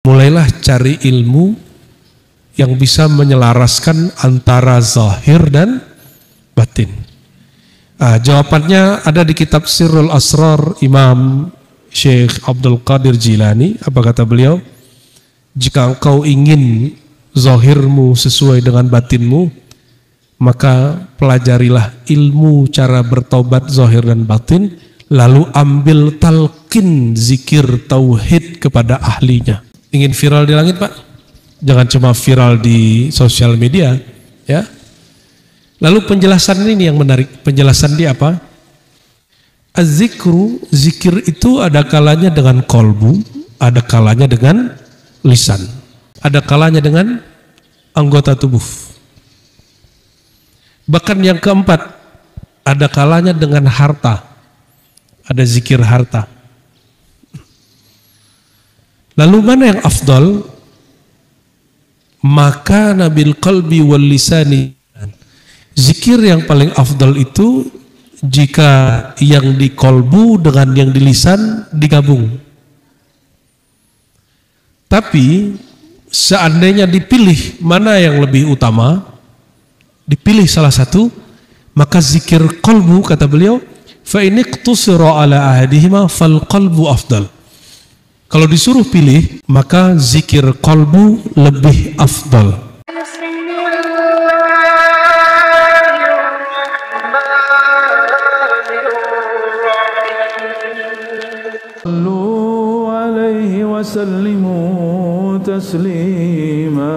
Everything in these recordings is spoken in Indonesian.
mulailah cari ilmu yang bisa menyelaraskan antara zahir dan batin. Jawabannya ada di kitab Sirrul Asrar Imam Syekh Abdul Qadir Jilani. Apa kata beliau? Jika engkau ingin zahirmu sesuai dengan batinmu, maka pelajarilah ilmu cara bertaubat zahir dan batin, lalu ambil talqin zikir tauhid kepada ahlinya. Ingin viral di langit, Pak? Jangan cuma viral di sosial media, ya. Lalu penjelasan ini yang menarik. Penjelasan dia apa? Az-zikru, zikir itu ada kalanya dengan kolbu, ada kalanya dengan lisan, ada kalanya dengan anggota tubuh. Bahkan yang keempat, ada kalanya dengan harta, ada zikir harta. Lalu mana yang afdal? Maka nabil qalbi wal lisani. Zikir yang paling afdal itu jika yang di kolbu dengan yang di lisan digabung. Tapi seandainya dipilih mana yang lebih utama, dipilih salah satu, maka zikir qalbu, kata beliau, fa in iqtusira ala ahadihima fal qalbu afdal. Kalau disuruh pilih, maka zikir qalbu lebih afdal. Sallu alaihi wa sallimu taslima.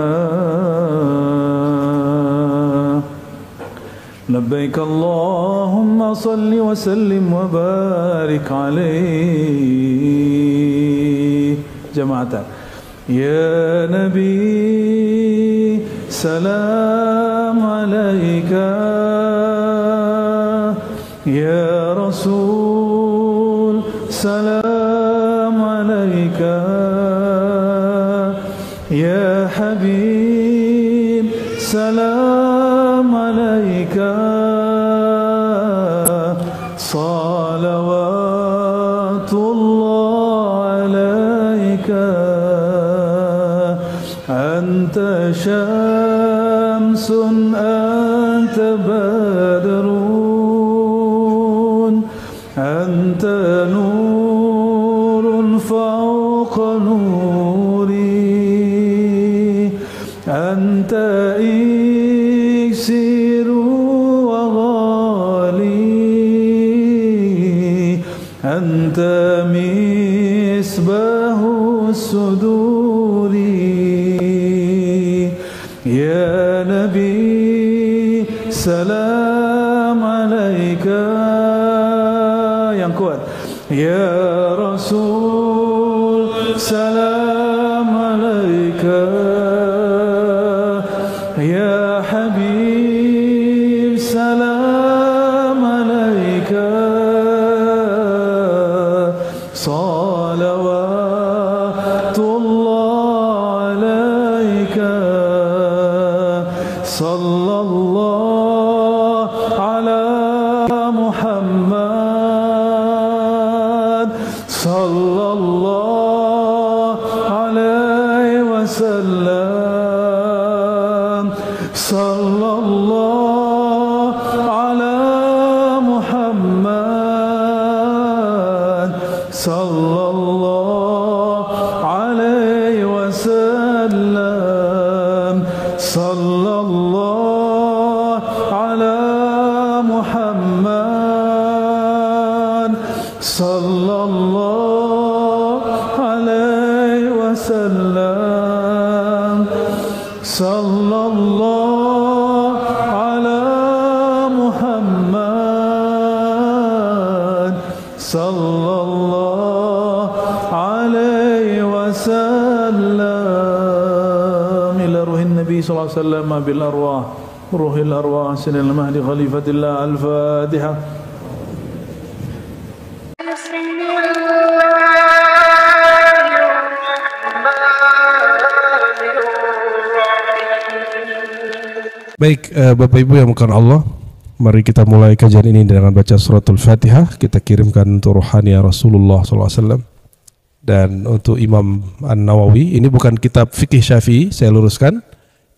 Labbaik Allahumma salli wa sallim wa barik alaihi. Jamaatan. Ya Nabi, salam alaika. Ya Rasul, salam alaika. Ya Habib, salam alaika. Salawatullah alaika. Anta syamsun, anta badrun, anta nurun fawqa nuri, anta iksiru wa ghali, anta misbahu suduri. Ya Nabi, salam alaika. Yang kuat. Ya Rasul, salam alaika. Ya Habib, salam alaika. Salawatullah alaika. Sallallahu ala Muhammad, sallallahu alaihi wasallam. Sallallahu ala Muhammad, sallallahu alaihi wasallam. Sallallahu ala Muhammad, sallallahu alaihi wasallam. Sallallahu ala Muhammad, sallallahu alaihi wasallam. Ila ruhin Nabi sallallahu alaihi wasallam bil arwah, ruhil arwah sinil mahdi khalifatillah. Al-Fatihah. Baik, Bapak Ibu yang dimuliakan Allah, mari kita mulai kajian ini dengan baca suratul Fatihah. Kita kirimkan untuk rohani Rasulullah SAW. Dan untuk Imam An-Nawawi, ini bukan kitab fikih Syafi'i, saya luruskan.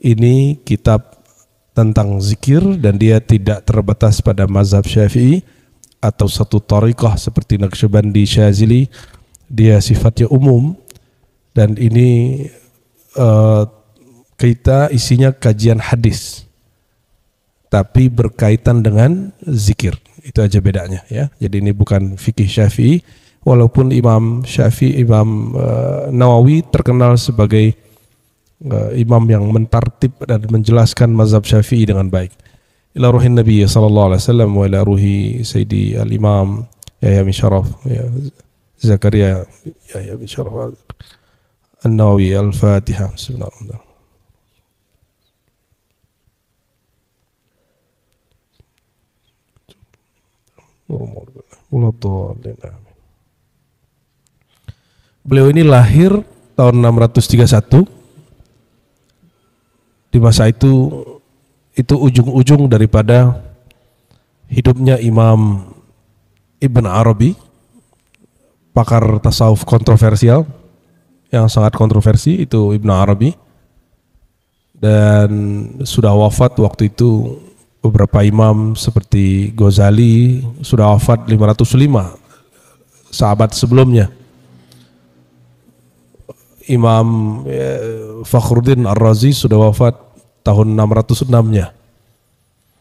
Ini kitab tentang zikir dan dia tidak terbatas pada mazhab Syafi'i atau satu thariqah seperti Naqsyabandi, Syazili. Dia sifatnya umum dan ini kita isinya kajian hadis tapi berkaitan dengan zikir. Itu aja bedanya ya. Jadi ini bukan fikih Syafi'i. Walaupun Imam Nawawi terkenal sebagai imam yang mentartib dan menjelaskan mazhab Syafi'i dengan baik. Ila ruhin Nabi sallallahu alaihi wasallam wa ila ruhi Sayyidi al-Imam Yahya bin Syaraf Zakaria Yahya bin Syaraf An-Nawawi. Al-Fatihah. Bismillahirrahmanirrahim. Beliau ini lahir tahun 631. Di masa itu ujung-ujung daripada hidupnya Imam Ibn Arabi, pakar tasawuf kontroversial yang sangat kontroversi, itu Ibn Arabi, dan sudah wafat waktu itu. Beberapa imam seperti Ghazali sudah wafat 505 sahabat sebelumnya. Imam Fakhruddin Ar-Razi sudah wafat tahun 606-nya.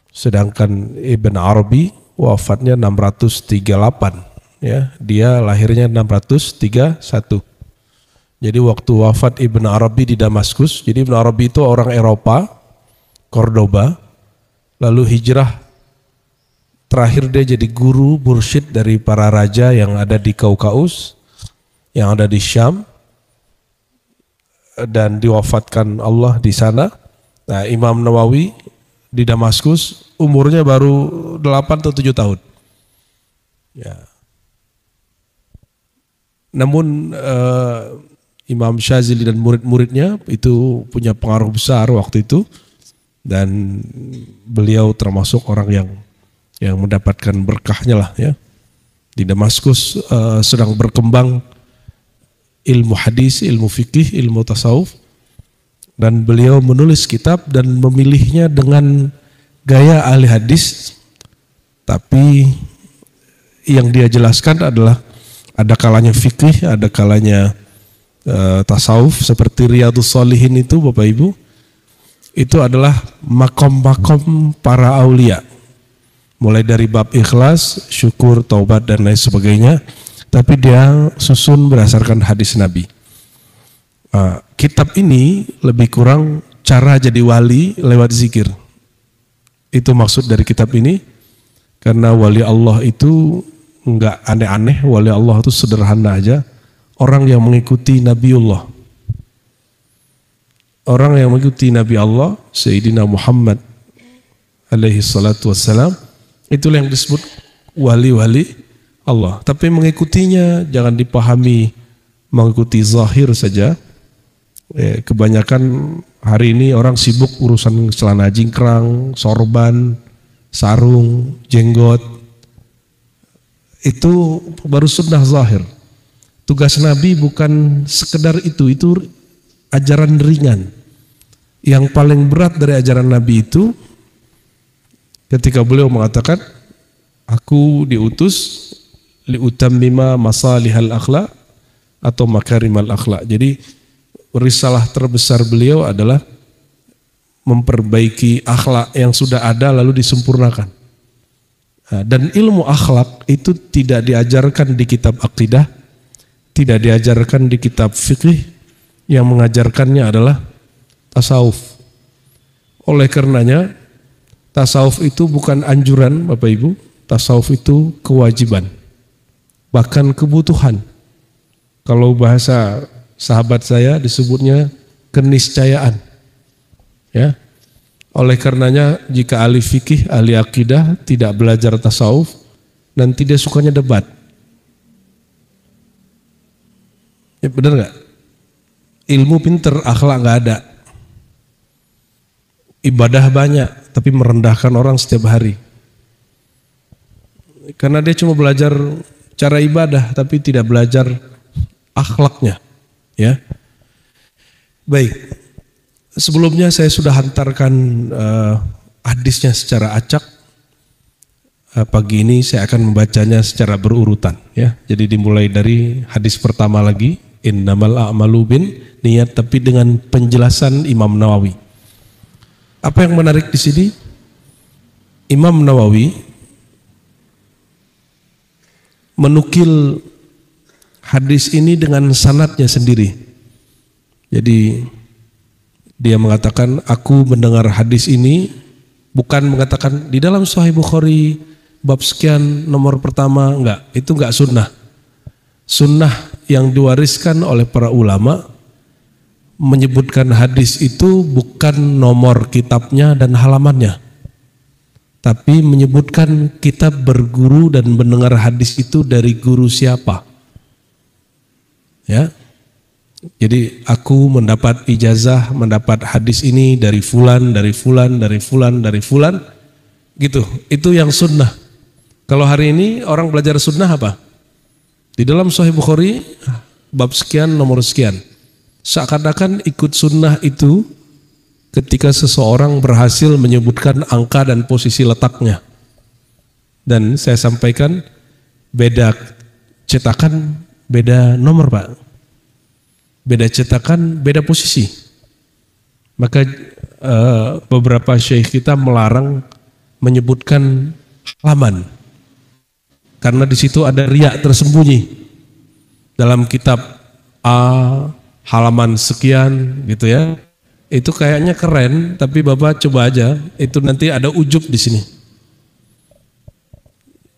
Sedangkan Ibn Arabi wafatnya 638 ya. Dia lahirnya 631. Jadi waktu wafat Ibn Arabi di Damaskus, jadi Ibn Arabi itu orang Eropa, Cordoba, lalu hijrah. Terakhir dia jadi guru mursyid dari para raja yang ada di Kaukaus, yang ada di Syam, dan diwafatkan Allah di sana. Nah, Imam Nawawi di Damaskus umurnya baru 8 atau 7 tahun. Ya. Namun Imam Syazili dan murid-muridnya itu punya pengaruh besar waktu itu. Dan beliau termasuk orang yang mendapatkan berkahnya lah ya. Di Damaskus sedang berkembang ilmu hadis, ilmu fikih, ilmu tasawuf, dan beliau menulis kitab dan memilihnya dengan gaya ahli hadis, tapi yang dia jelaskan adalah ada kalanya fikih, ada kalanya tasawuf, seperti Riyadhus Shalihin itu Bapak Ibu. Itu adalah makom-makom para aulia, mulai dari bab ikhlas, syukur, taubat dan lain sebagainya, tapi dia susun berdasarkan hadis Nabi. Kitab ini lebih kurang cara jadi wali lewat zikir. Itu maksud dari kitab ini, karena wali Allah itu enggak aneh-aneh, wali Allah itu sederhana aja, orang yang mengikuti Nabiullah. Orang yang mengikuti Nabi Allah Sayyidina Muhammad alaihi salatu wassalam, itulah yang disebut wali-wali Allah. Tapi mengikutinya jangan dipahami mengikuti zahir saja. Kebanyakan hari ini orang sibuk urusan celana jingkrang, sorban, sarung, jenggot. Itu baru sunnah zahir. Tugas Nabi bukan sekedar itu ajaran ringan. Yang paling berat dari ajaran Nabi itu ketika beliau mengatakan, aku diutus liutammima masalihal akhlak atau makarimal akhlak. Jadi risalah terbesar beliau adalah memperbaiki akhlak yang sudah ada lalu disempurnakan. Dan ilmu akhlak itu tidak diajarkan di kitab akidah, tidak diajarkan di kitab fikih. Yang mengajarkannya adalah tasawuf. Oleh karenanya tasawuf itu bukan anjuran Bapak Ibu, tasawuf itu kewajiban, bahkan kebutuhan. Kalau bahasa sahabat saya disebutnya keniscayaan. Ya. Oleh karenanya jika ahli fikih, ahli akidah tidak belajar tasawuf, nanti dia sukanya debat. Ya, benar nggak? Ilmu pinter, akhlak nggak ada. Ibadah banyak, tapi merendahkan orang setiap hari. Karena dia cuma belajar cara ibadah, tapi tidak belajar akhlaknya, ya. Baik, sebelumnya saya sudah hantarkan hadisnya secara acak. Pagi ini saya akan membacanya secara berurutan, ya. Jadi dimulai dari hadis pertama lagi, innamal a'malu bin niat, tapi dengan penjelasan Imam Nawawi. Apa yang menarik di sini? Imam Nawawi menukil hadis ini dengan sanadnya sendiri. Jadi dia mengatakan, aku mendengar hadis ini, bukan mengatakan di dalam Sahih Bukhari bab sekian nomor pertama, enggak, itu enggak sunnah. Sunnah yang diwariskan oleh para ulama menyebutkan hadis itu bukan nomor kitabnya dan halamannya, tapi menyebutkan kita berguru dan mendengar hadis itu dari guru siapa. Ya. Jadi aku mendapat ijazah, mendapat hadis ini dari fulan, dari fulan, dari fulan, dari fulan, gitu. Itu yang sunnah. Kalau hari ini orang belajar sunnah apa? Di dalam Sahih Bukhari bab sekian nomor sekian. Seakan-akan ikut sunnah itu ketika seseorang berhasil menyebutkan angka dan posisi letaknya. Dan saya sampaikan beda cetakan, beda nomor, Pak. Beda cetakan, beda posisi. Maka beberapa syekh kita melarang menyebutkan halaman, karena di situ ada riak tersembunyi. Dalam kitab A halaman sekian gitu ya. Itu kayaknya keren, tapi Bapak coba aja, itu nanti ada ujub di sini.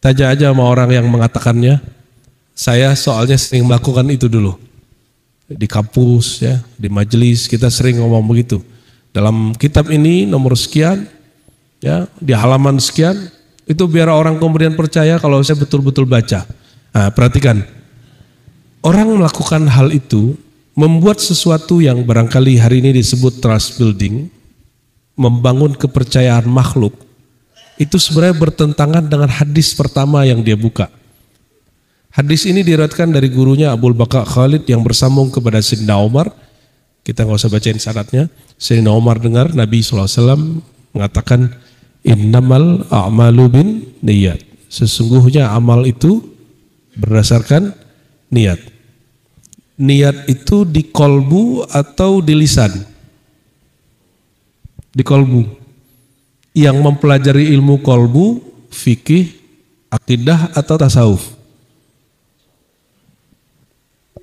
Tanya aja sama orang yang mengatakannya. Saya soalnya sering melakukan itu dulu. Di kampus ya, di majelis kita sering ngomong begitu. Dalam kitab ini nomor sekian ya, di halaman sekian, itu biar orang kemudian percaya kalau saya betul-betul baca. Nah, perhatikan. Orang melakukan hal itu membuat sesuatu yang barangkali hari ini disebut trust building, membangun kepercayaan makhluk. Itu sebenarnya bertentangan dengan hadis pertama yang dia buka. Hadis ini diriwayatkan dari gurunya Abu Bakar Khalid yang bersambung kepada Sayyidina Umar. Kita nggak usah bacain syaratnya. Sayyidina Umar dengar Nabi SAW mengatakan, innamal a'malu bin niyat. Sesungguhnya amal itu berdasarkan niat. Niat itu di kolbu atau di lisan? Di kolbu. Yang mempelajari ilmu kolbu, fikih, akidah atau tasawuf?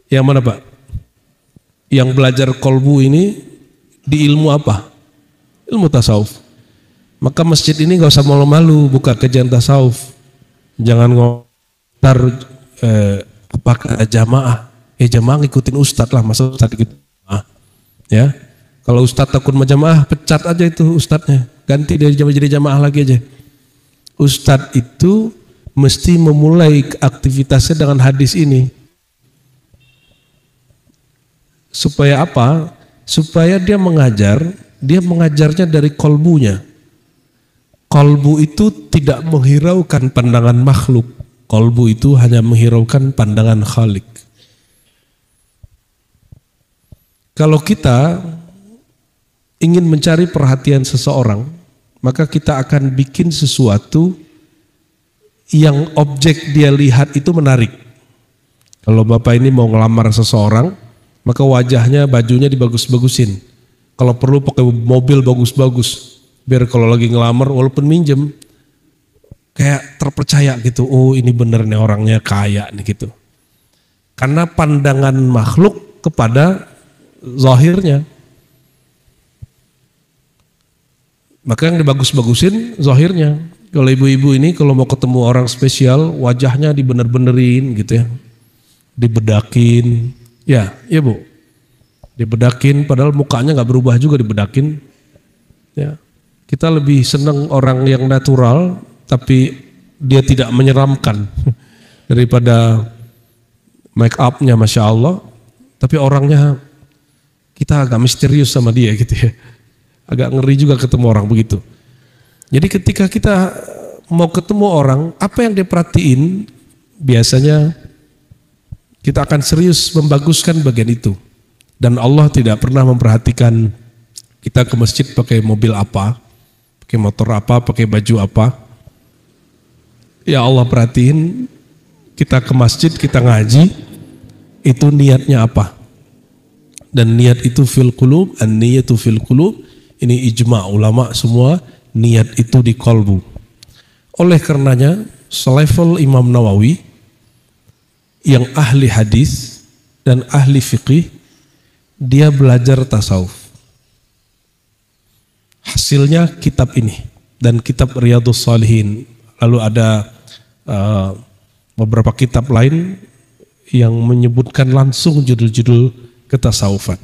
Yang mana, Pak? Yang belajar kolbu ini di ilmu apa? Ilmu tasawuf. Maka masjid ini gak usah malu-malu buka kajian tasawuf. Jangan ngotar apakah jamaah. Jamaah ngikutin ustadz lah, masa ustadz ikut jamaah. Ya. Kalau ustadz takut majamaah, pecat aja itu ustadznya. Ganti dari jadi jamaah lagi aja. Ustadz itu mesti memulai aktivitasnya dengan hadis ini. Supaya apa? Supaya dia mengajarnya dari kolbunya. Kolbu itu tidak menghiraukan pandangan makhluk. Kolbu itu hanya menghiraukan pandangan Khalik. Kalau kita ingin mencari perhatian seseorang, maka kita akan bikin sesuatu yang objek dia lihat itu menarik. Kalau Bapak ini mau ngelamar seseorang, maka wajahnya, bajunya dibagus-bagusin. Kalau perlu pakai mobil bagus-bagus, biar kalau lagi ngelamar walaupun minjem, kayak terpercaya gitu. Oh, ini bener nih orangnya kaya nih gitu. Karena pandangan makhluk kepada zahirnya. Maka yang dibagus-bagusin zahirnya. Kalau ibu-ibu ini kalau mau ketemu orang spesial, wajahnya dibener-benerin gitu ya. Dibedakin. Ya Bu, dibedakin, padahal mukanya nggak berubah juga dibedakin. Ya, kita lebih senang orang yang natural, tapi dia tidak menyeramkan daripada make upnya, masya Allah. Tapi orangnya kita agak misterius sama dia gitu ya, agak ngeri juga ketemu orang begitu. Jadi ketika kita mau ketemu orang, apa yang dia perhatiin biasanya kita akan serius membaguskan bagian itu. Dan Allah tidak pernah memperhatikan kita ke masjid pakai mobil apa, pakai motor apa, pakai baju apa. Ya Allah perhatiin kita ke masjid, kita ngaji, itu niatnya apa. Dan niat itu fil qulub, an-niyatu fil qulub. Ini ijma' ulama semua, niat itu di kolbu. Oleh karenanya, selevel Imam Nawawi yang ahli hadis dan ahli fiqih, dia belajar tasawuf. Hasilnya kitab ini dan kitab Riyadhus Shalihin. Lalu ada beberapa kitab lain yang menyebutkan langsung judul-judul ketasawufan.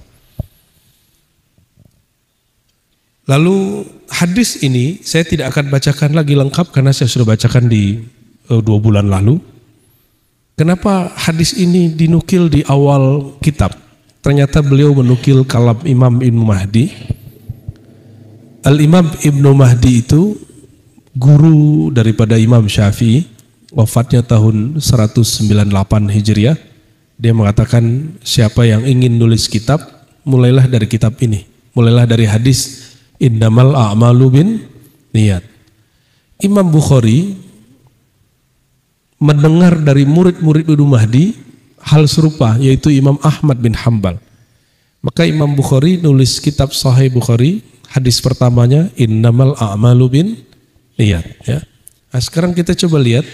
Lalu hadis ini saya tidak akan bacakan lagi lengkap karena saya sudah bacakan di 2 bulan lalu. Kenapa hadis ini dinukil di awal kitab? Ternyata beliau menukil kalam Imam Ibnu Mahdi. Al-Imam Ibnu Mahdi itu guru daripada Imam Syafi'i, wafatnya tahun 198 Hijriah. Dia mengatakan siapa yang ingin nulis kitab, mulailah dari kitab ini. Mulailah dari hadis innamal a'malu bin niyat. Imam Bukhari mendengar dari murid-murid Ibnu Mahdi hal serupa, yaitu Imam Ahmad bin Hambal. Maka Imam Bukhari nulis kitab Sahih Bukhari, hadis pertamanya innamal a'malu bin niyat. Ya. Nah, sekarang kita coba lihat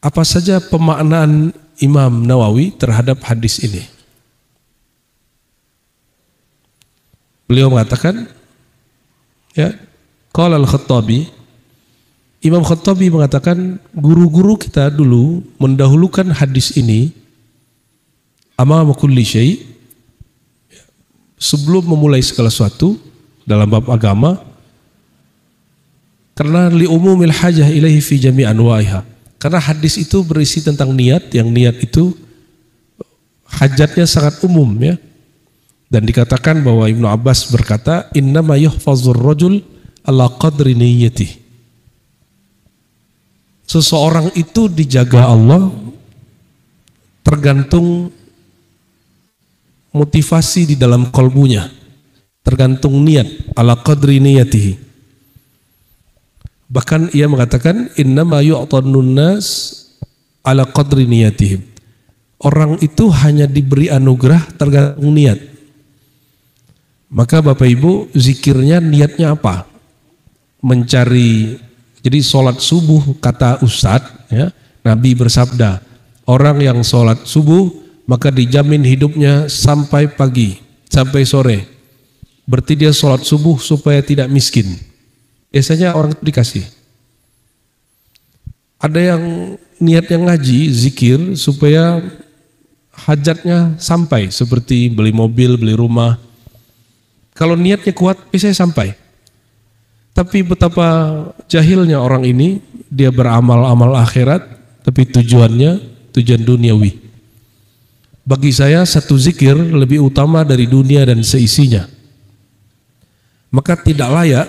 apa saja pemaknaan Imam Nawawi terhadap hadis ini. Beliau mengatakan, ya, qala al-Khattabi, Imam Khattabi mengatakan guru-guru kita dulu mendahulukan hadis ini amama kulli syai', sebelum memulai segala sesuatu dalam bab agama, karena li umumil hajah ilaihi fi jami' anwa'iha. Karena hadis itu berisi tentang niat, yang niat itu hajatnya sangat umum, ya. Dan dikatakan bahwa Ibnu Abbas berkata, innama yuhfazur rajul ala qadri niyyati. Seseorang itu dijaga Allah tergantung motivasi di dalam kolbunya, tergantung niat, ala qadri niyyatihi. Bahkan ia mengatakan innama yu'tanun nas ala qadri niyyatihim. Orang itu hanya diberi anugerah tergantung niat. Maka Bapak Ibu, zikirnya niatnya apa? Mencari, jadi sholat subuh kata Ustadz, ya, Nabi bersabda, orang yang sholat subuh maka dijamin hidupnya sampai pagi, sampai sore. Berarti dia sholat subuh supaya tidak miskin. Biasanya orang itu dikasih. Ada yang niatnya ngaji, zikir supaya hajatnya sampai, seperti beli mobil, beli rumah. Kalau niatnya kuat, biasanya sampai. Tapi betapa jahilnya orang ini, dia beramal-amal akhirat, tapi tujuannya tujuan duniawi. Bagi saya satu zikir lebih utama dari dunia dan seisinya. Maka tidak layak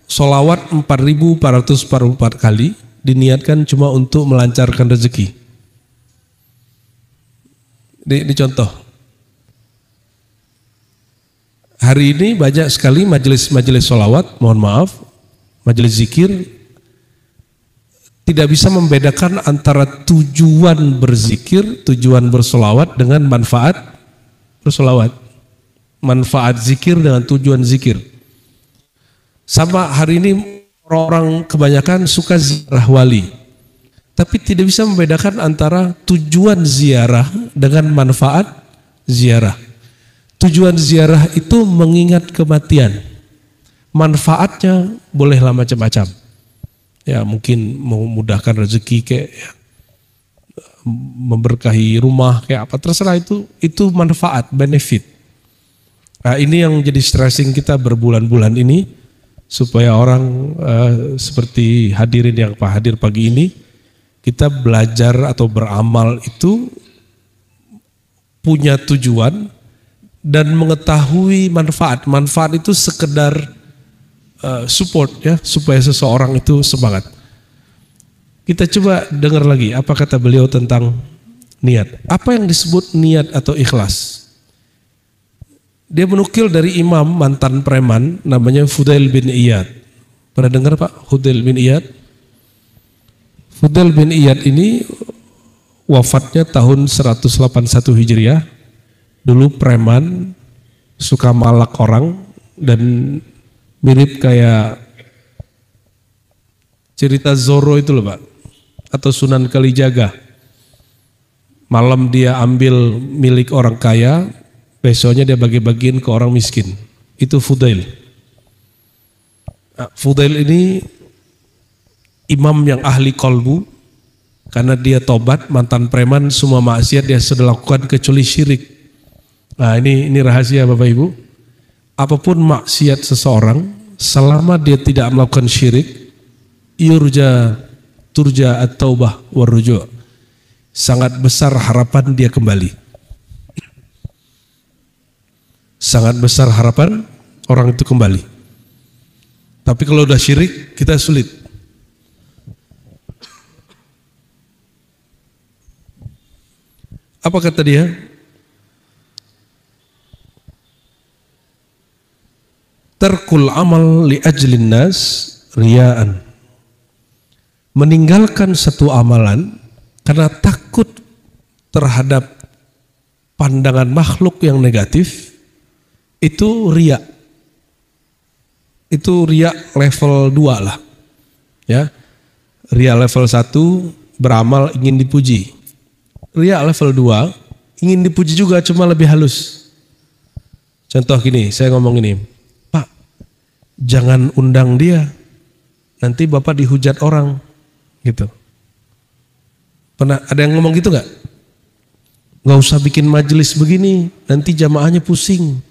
sholawat 4.444 kali diniatkan cuma untuk melancarkan rezeki. Ini contoh. Hari ini banyak sekali majelis-majelis sholawat, mohon maaf, majelis zikir tidak bisa membedakan antara tujuan berzikir, tujuan bersolawat dengan manfaat bersolawat, manfaat zikir dengan tujuan zikir. Sama hari ini orang kebanyakan suka ziarah wali, tapi tidak bisa membedakan antara tujuan ziarah dengan manfaat ziarah. Tujuan ziarah itu mengingat kematian, manfaatnya bolehlah macam-macam. Ya mungkin memudahkan rezeki, kayak ya, memberkahi rumah, kayak apa, terserah, itu manfaat, benefit. Nah, ini yang jadi stressing kita berbulan-bulan ini, supaya orang seperti hadirin yang hadir pagi ini, kita belajar atau beramal itu punya tujuan dan mengetahui manfaat. Manfaat itu sekedar support, ya, supaya seseorang itu semangat. Kita coba dengar lagi apa kata beliau tentang niat. Apa yang disebut niat atau ikhlas? Dia menukil dari imam mantan preman namanya Fudail bin Iyad. Pernah dengar Pak Fudail bin Iyad? Fudail bin Iyad ini wafatnya tahun 181 Hijriah. Dulu preman, suka malak orang dan mirip kayak cerita Zorro itu loh Pak, atau Sunan Kalijaga. Malam dia ambil milik orang kaya, besoknya dia bagi-bagiin ke orang miskin. Itu Fudail. Fudail ini imam yang ahli kolbu, karena dia tobat, mantan preman, semua maksiat dia sudah lakukan kecuali syirik. Nah ini rahasia Bapak Ibu. Apapun maksiat seseorang, selama dia tidak melakukan syirik, turja at-taubah warruju', sangat besar harapan dia kembali. Sangat besar harapan orang itu kembali. Tapi kalau udah syirik, kita sulit. Apa kata dia? Tarkul amal li ajlin nas riyaan. Meninggalkan satu amalan karena takut terhadap pandangan makhluk yang negatif, itu riya. Itu riya level 2 lah. Ya. Riya level 1 beramal ingin dipuji. Riya level 2 ingin dipuji juga cuma lebih halus. Contoh gini, saya ngomong ini, Pak, jangan undang dia, nanti Bapak dihujat orang, gitu. Pernah ada yang ngomong gitu nggak? Nggak usah bikin majelis begini, nanti jamaahnya pusing.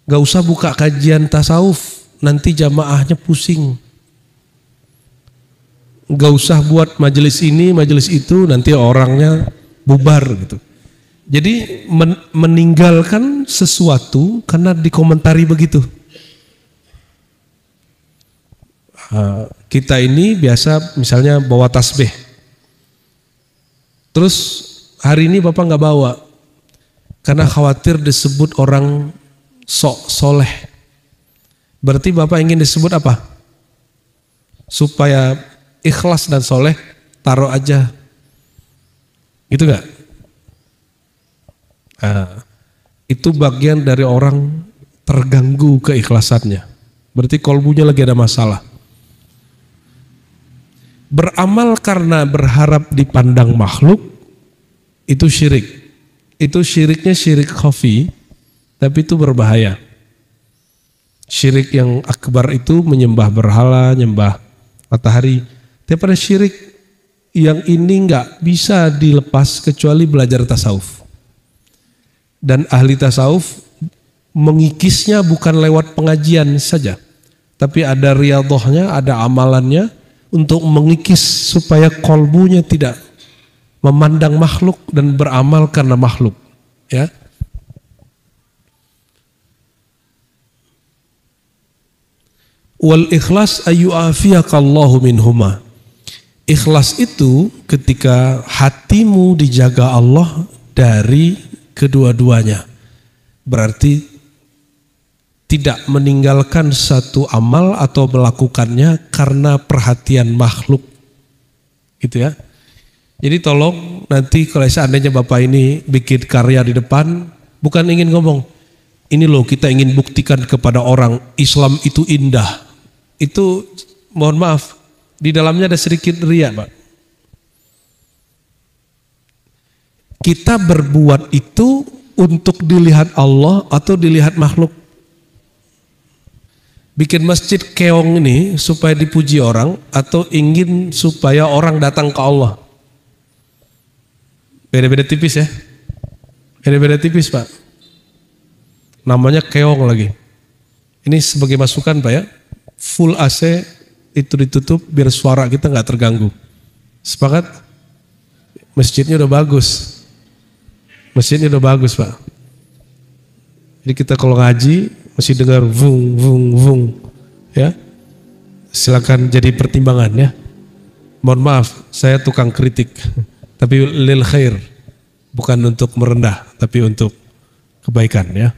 Nggak usah buka kajian tasawuf, nanti jamaahnya pusing. Nggak usah buat majelis ini, majelis itu, nanti orangnya bubar gitu. Jadi meninggalkan sesuatu karena dikomentari begitu. Kita ini biasa misalnya bawa tasbih. Terus hari ini Bapak nggak bawa karena khawatir disebut orang sok soleh. Berarti Bapak ingin disebut apa? Supaya ikhlas dan soleh, taruh aja. Gitu gak? Itu bagian dari orang terganggu keikhlasannya. Berarti kolbunya lagi ada masalah. Beramal karena berharap dipandang makhluk, itu syirik. Itu syiriknya syirik khafi, tapi itu berbahaya. Syirik yang akbar itu menyembah berhala, menyembah matahari. Tapi pada syirik yang ini nggak bisa dilepas kecuali belajar tasawuf. Dan ahli tasawuf mengikisnya bukan lewat pengajian saja, tapi ada riyadhahnya, ada amalannya untuk mengikis supaya kolbunya tidak memandang makhluk dan beramal karena makhluk. Ya. Wal ikhlas ayyu'afiyakallahu minhuma. Ikhlas itu ketika hatimu dijaga Allah dari kedua-duanya. Berarti tidak meninggalkan satu amal atau melakukannya karena perhatian makhluk. Gitu ya. Jadi tolong nanti kalau seandainya Bapak ini bikin karya di depan, bukan ingin ngomong, ini loh kita ingin buktikan kepada orang Islam itu indah. Itu mohon maaf, di dalamnya ada sedikit riya, Pak. Kita berbuat itu untuk dilihat Allah atau dilihat makhluk. Bikin masjid keong ini supaya dipuji orang atau ingin supaya orang datang ke Allah. Beda-beda tipis ya. Beda-beda tipis Pak. Namanya keong lagi. Ini sebagai masukan Pak ya. Full AC itu ditutup biar suara kita nggak terganggu. Sepakat? Masjidnya udah bagus. Masjidnya udah bagus Pak. Jadi kita kalau ngaji masih dengar vung vung vung ya. Silakan jadi pertimbangan ya. Mohon maaf, saya tukang kritik. Tapi lil khair, bukan untuk merendah, tapi untuk kebaikan ya.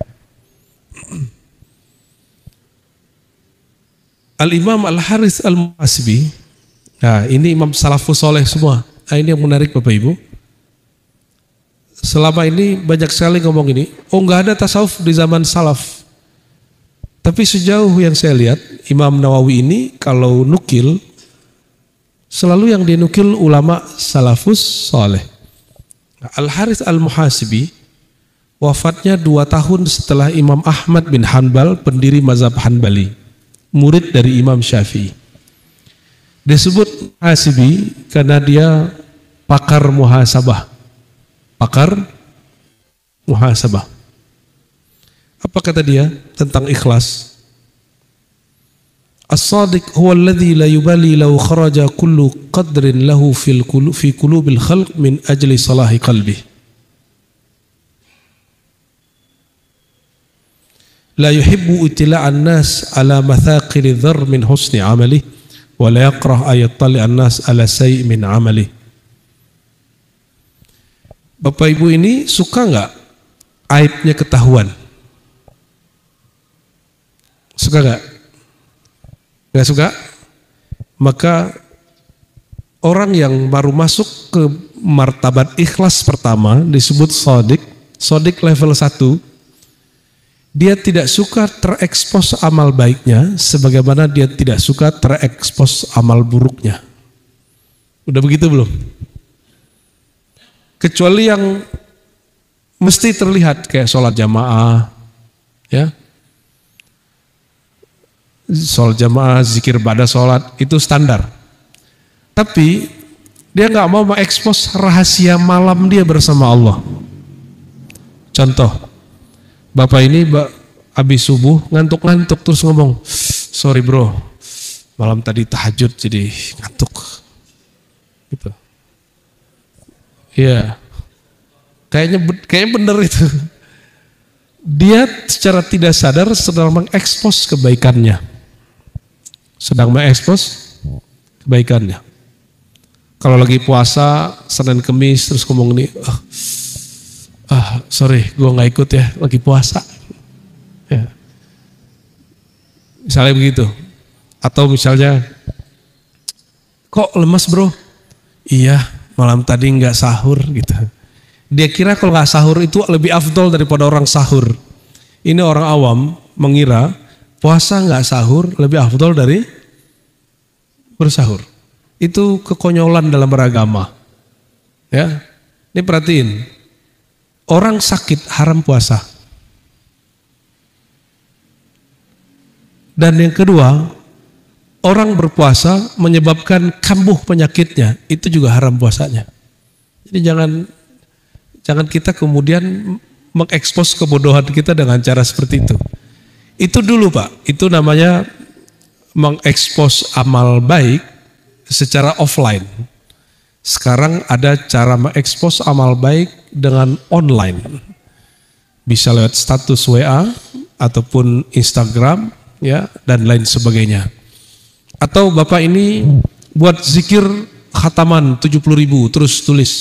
Al-Imam Al-Harits Al-Muhasibi, nah ini imam salafus soleh semua. Nah, ini yang menarik Bapak Ibu. Selama ini banyak sekali ngomong ini, nggak ada tasawuf di zaman salaf. Tapi sejauh yang saya lihat, Imam Nawawi ini kalau nukil, selalu yang dinukil ulama salafus soleh. Al-Harits Al-Muhasibi wafatnya 2 tahun setelah Imam Ahmad bin Hanbal, pendiri mazhab Hanbali, murid dari Imam Syafi'i. Disebut Muhasibi karena dia pakar muhasabah. Pakar muhasabah. Apa kata dia tentang ikhlas? As-sadiq huwa alladhi la yubali law kharaja kullu qadrin lahu fi qulubil khalq min ajli salahi qalbi. La yuhibbu itila'an nas ala mathaqil dharr min husni amali wa la yakrah ayat tali'an nas ala say' min amali. Bapak Ibu ini suka nggak aibnya ketahuan? Suka nggak? Nggak suka? Maka orang yang baru masuk ke martabat ikhlas pertama disebut shadiq. Shadiq level 1. Dia tidak suka terekspos amal baiknya sebagaimana dia tidak suka terekspos amal buruknya. Udah begitu belum? Kecuali yang mesti terlihat kayak sholat jamaah, ya, sholat jamaah, zikir pada sholat itu standar. Tapi dia nggak mau mengekspos rahasia malam dia bersama Allah. Contoh, bapak ini habis subuh ngantuk-ngantuk terus ngomong, sorry bro, malam tadi tahajud jadi ngantuk, gitu. Iya, kayaknya bener itu. Dia secara tidak sadar sedang mengekspos kebaikannya, Kalau lagi puasa Senin Kemis terus ngomong nih, sorry, gue nggak ikut ya, lagi puasa. Ya. Misalnya begitu, atau misalnya, kok lemas bro? Iya. Malam tadi nggak sahur gitu. Dia kira kalau nggak sahur itu lebih afdol daripada orang sahur. Ini orang awam mengira puasa nggak sahur lebih afdol dari bersahur. Itu kekonyolan dalam beragama. Ya, ini perhatiin. Orang sakit haram puasa. Dan yang kedua, orang berpuasa menyebabkan kambuh penyakitnya, itu juga haram puasanya. Jadi jangan kita kemudian mengekspos kebodohan kita dengan cara seperti itu. Itu dulu Pak, itu namanya mengekspos amal baik secara offline. Sekarang ada cara mengekspos amal baik dengan online. Bisa lewat status WA ataupun Instagram, ya, dan lain sebagainya. Atau bapak ini buat zikir khataman 70.000 terus tulis,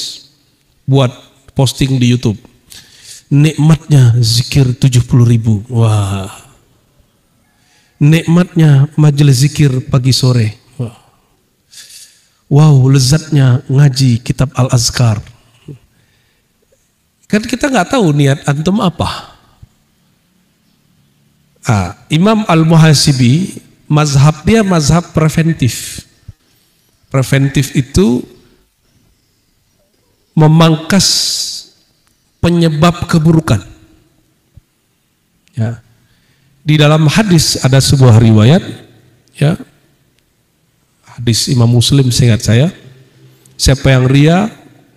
buat posting di YouTube. Nikmatnya zikir 70.000. Wah. Nikmatnya majelis zikir pagi sore. Wah. Wow, lezatnya ngaji kitab Al-Azkar. Kan kita nggak tahu niat antum apa. Imam Al-Muhasibi mazhab dia mazhab preventif. Preventif itu memangkas penyebab keburukan. Ya. Di dalam hadis ada sebuah riwayat, ya, hadis Imam Muslim seingat saya, siapa yang ria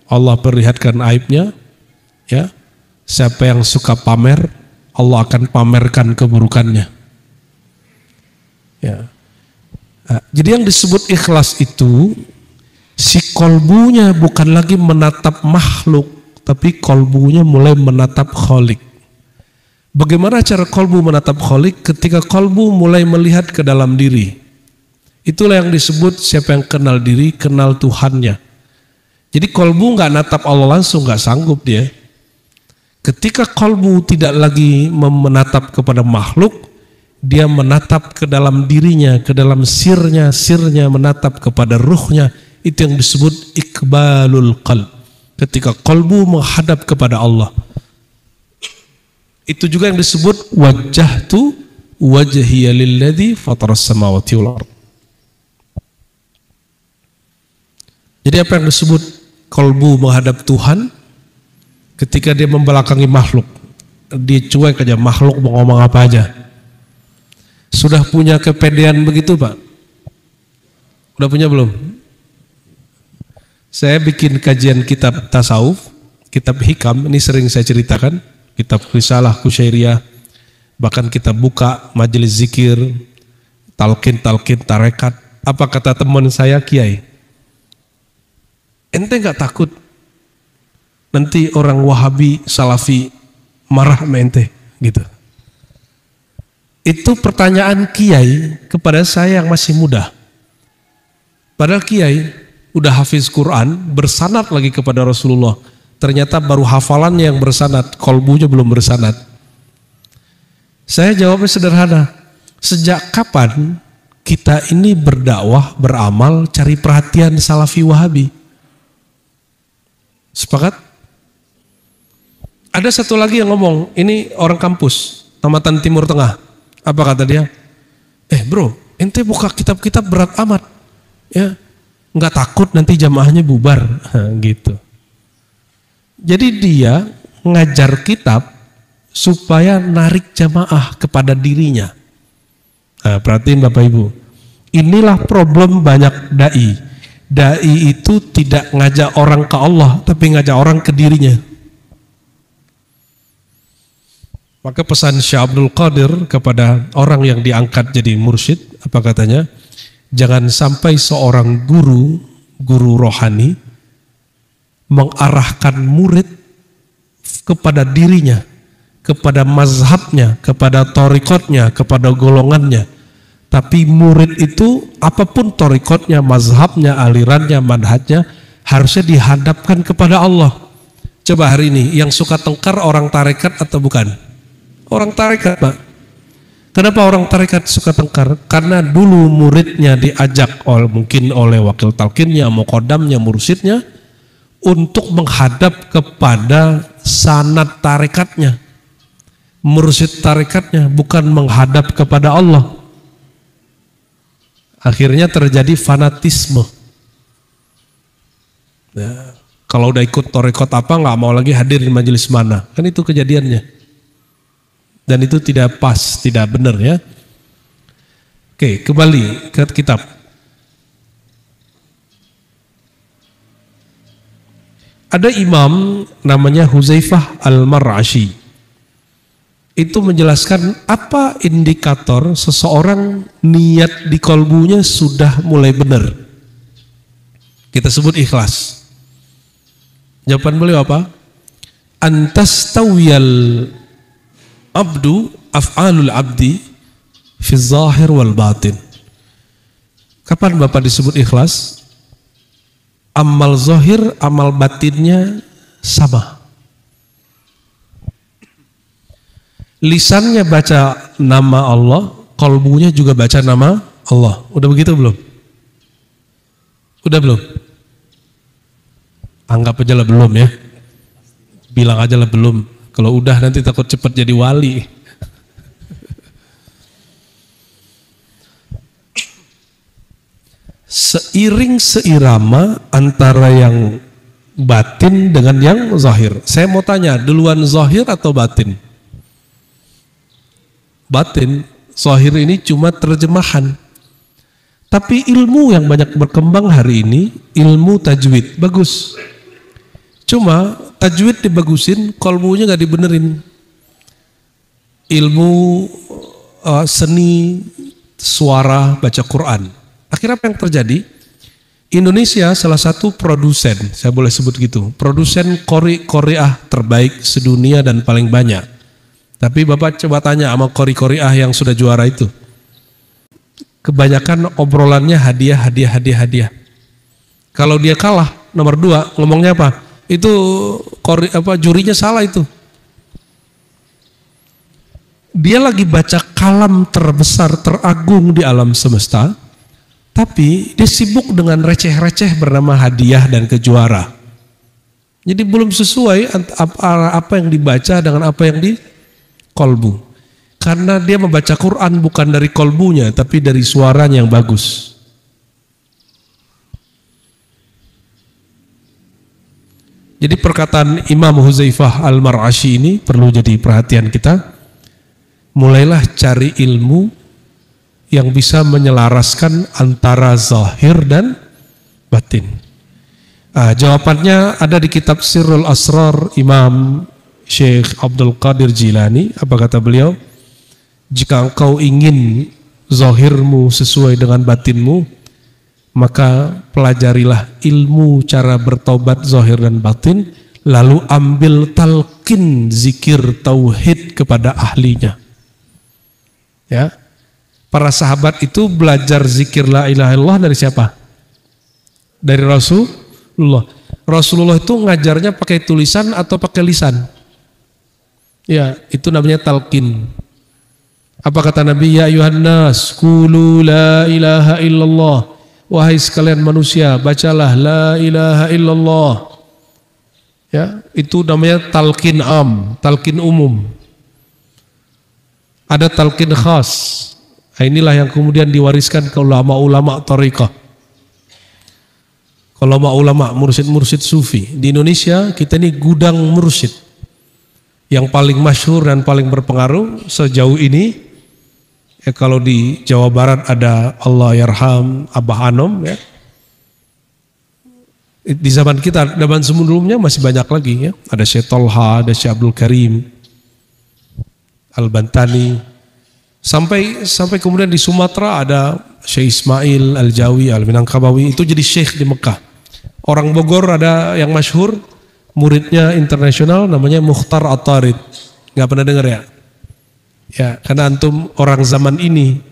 Allah perlihatkan aibnya, ya. Siapa yang suka pamer Allah akan pamerkan keburukannya. Ya. Nah, jadi yang disebut ikhlas itu si kolbunya bukan lagi menatap makhluk, tapi kolbunya mulai menatap Khalik. Bagaimana cara kolbu menatap Khalik? Ketika kolbu mulai melihat ke dalam diri. Itulah yang disebut siapa yang kenal diri, kenal Tuhannya. Jadi kolbu nggak natap Allah langsung, nggak sanggup dia. Ketika kolbu tidak lagi menatap kepada makhluk, dia menatap ke dalam dirinya, ke dalam sirnya menatap kepada ruhnya. Itu yang disebut iqbalul qalb. Ketika kolbu menghadap kepada Allah. Itu juga yang disebut wajjahtu wajhiya lilladzi fataras samawati wal ardh. Jadi apa yang disebut kolbu menghadap Tuhan? Ketika dia membelakangi makhluk, dia cuek aja, makhluk mau ngomong apa aja. Sudah punya kepedean begitu Pak? Udah punya belum? Saya bikin kajian kitab tasawuf, kitab hikam, ini sering saya ceritakan, kitab risalah kusyairiyah, bahkan kita buka majelis zikir, talqin tarekat. Apa kata teman saya Kiai? Ente nggak takut nanti orang Wahabi, Salafi marah sama ente gitu? Itu pertanyaan Kiai kepada saya yang masih muda. Padahal Kiai udah hafiz Quran, bersanad lagi kepada Rasulullah. Ternyata baru hafalannya yang bersanad, kolbunya belum bersanad. Saya jawabnya sederhana. Sejak kapan kita ini berdakwah, beramal, cari perhatian Salafi Wahabi? Sepakat? Ada satu lagi yang ngomong, ini orang kampus, Tamatan Timur Tengah. Apa kata dia? Bro, ente buka kitab-kitab berat amat. Ya, nggak takut nanti jamaahnya bubar, gitu. Jadi dia ngajar kitab supaya narik jamaah kepada dirinya. Nah, perhatiin Bapak Ibu, inilah problem banyak dai. Dai itu tidak ngajak orang ke Allah, tapi ngajak orang ke dirinya. Maka pesan Syekh Abdul Qadir kepada orang yang diangkat jadi mursyid, apa katanya? Jangan sampai seorang guru rohani mengarahkan murid kepada dirinya, kepada mazhabnya, kepada torikotnya, kepada golongannya. Tapi murid itu apapun torikotnya, mazhabnya, alirannya, manhajnya, harusnya dihadapkan kepada Allah. Coba hari ini yang suka tengkar orang tarekat atau bukan? Orang tarekat Pak. Kenapa orang tarekat suka tengkar? Karena dulu muridnya diajak mungkin oleh wakil talqinnya, muqaddamnya, mursyidnya untuk menghadap kepada sanad tarekatnya, mursyid tarekatnya, bukan menghadap kepada Allah. Akhirnya terjadi fanatisme. Nah, kalau udah ikut tarekat apa nggak mau lagi hadir di majelis mana, kan itu kejadiannya. Dan itu tidak pas, tidak benar ya. Oke, kembali ke kitab. Ada imam namanya Huzaifah Al-Mar'ashi. Itu menjelaskan apa indikator seseorang niat di kolbunya sudah mulai benar. Kita sebut ikhlas. Jawaban beliau apa? Antastawiyal abdu af'alul abdi fi zahir wal batin. Kapan Bapak disebut ikhlas? Amal zahir, amal batinnya sama. Lisannya baca nama Allah, kalbunya juga baca nama Allah. Udah begitu belum? Udah belum? Anggap aja lah belum ya. Bilang aja lah belum. Kalau udah nanti takut cepat jadi wali. Seiring seirama antara yang batin dengan yang zahir. Saya mau tanya, duluan zahir atau batin? Batin. Zahir ini cuma terjemahan. Tapi ilmu yang banyak berkembang hari ini, ilmu tajwid, bagus. Cuma tajwid dibagusin, kolbunya nggak dibenerin. Ilmu seni suara baca Quran. Akhirnya apa yang terjadi? Indonesia salah satu produsen, saya boleh sebut gitu, produsen Korea terbaik sedunia dan paling banyak. Tapi Bapak coba tanya sama Korea yang sudah juara itu. Kebanyakan obrolannya hadiah. Kalau dia kalah, nomor 2 ngomongnya apa? Itu jurinya salah itu. Dia lagi baca kalam terbesar, teragung di alam semesta, tapi dia sibuk dengan receh-receh bernama hadiah dan kejuara. Jadi belum sesuai apa yang dibaca dengan apa yang di kolbu. Karena dia membaca Quran bukan dari kolbunya, tapi dari suaranya yang bagus. Jadi perkataan Imam Huzaifah Al-Mar'ashi ini perlu jadi perhatian kita. Mulailah cari ilmu yang bisa menyelaraskan antara zahir dan batin. Jawabannya ada di kitab Sirrul Asrar Imam Syekh Abdul Qadir Jilani. Apa kata beliau? Jika engkau ingin zahirmu sesuai dengan batinmu, maka pelajarilah ilmu cara bertobat zahir dan batin, lalu ambil talqin zikir tauhid kepada ahlinya. Ya, para sahabat itu belajar zikir la ilaha illallah dari siapa? Dari Rasulullah. Rasulullah itu ngajarnya pakai tulisan atau pakai lisan? Ya, itu namanya talqin. Apa kata Nabi? Ya ayuhan nas, qulu la ilaha illallah. Wahai sekalian manusia, bacalah la ilaha illallah. Ya, itu namanya talqin am, talqin umum. Ada talqin khas. Inilah yang kemudian diwariskan ke ulama-ulama thariqah. Kalau ulama mursyid-mursyid sufi di Indonesia, kita ini gudang mursyid yang paling masyhur dan paling berpengaruh sejauh ini. Kalau di Jawa Barat ada Allah Yarham Abah Anom, ya. Di zaman kita, zaman sebelumnya masih banyak lagi, ya. Ada Syekh Tolha, ada Syekh Abdul Karim Al-Bantani, sampai kemudian di Sumatera ada Syekh Ismail Al-Jawi Al-Minangkabawi, itu jadi syekh di Mekah. Orang Bogor ada yang masyhur, muridnya internasional, namanya Mukhtar At-Tarid. Nggak pernah dengar ya? Ya, karena antum orang zaman ini.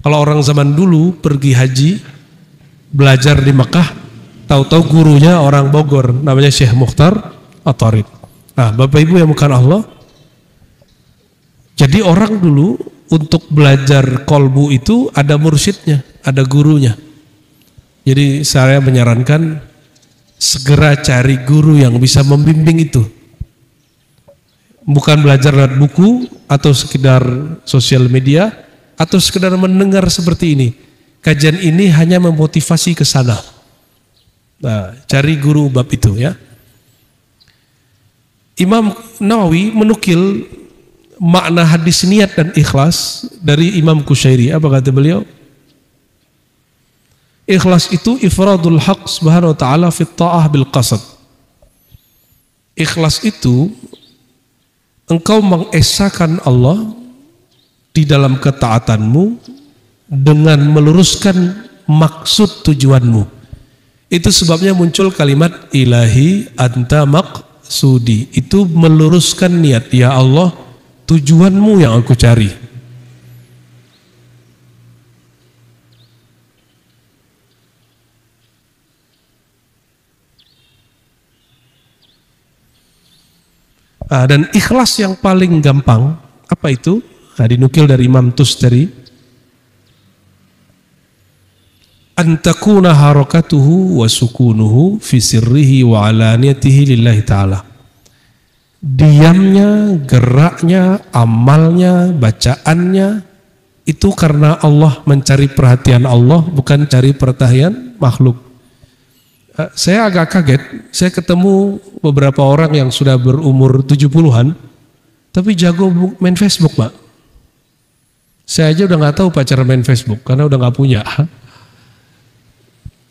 Kalau orang zaman dulu pergi haji, belajar di Mekah, tahu-tahu gurunya orang Bogor, namanya Syekh Mukhtar At-Tarid. Nah, Bapak Ibu yang bukan Allah, jadi orang dulu untuk belajar kolbu itu ada mursyidnya, ada gurunya. Jadi saya menyarankan segera cari guru yang bisa membimbing itu. Bukan belajar lewat buku atau sekedar sosial media atau sekedar mendengar seperti ini. Kajian ini hanya memotivasi ke sana. Nah, cari guru bab itu, ya. Imam Nawawi menukil makna hadis niat dan ikhlas dari Imam Kusyairi. Apa kata beliau? Ikhlas itu ifradul haq subhanahu wa ta'ala fit ta'ah bil qasad. Ikhlas itu engkau mengesahkan Allah di dalam ketaatanmu dengan meluruskan maksud tujuanmu. Itu sebabnya muncul kalimat ilahi anta maqsudi. Itu meluruskan niat, ya Allah, tujuanmu yang aku cari. Dan ikhlas yang paling gampang, apa itu? Dinukil dari Imam Tustari. Antakuna harakatuhu wa sukunuhu fi sirrihi wa alaniyatihi lillahi ta'ala. Diamnya, geraknya, amalnya, bacaannya itu karena Allah, mencari perhatian Allah, bukan cari perhatian makhluk. Saya agak kaget, saya ketemu beberapa orang yang sudah berumur 70-an tapi jago main Facebook, Pak. Saya aja udah nggak tahu cara main Facebook karena udah nggak punya.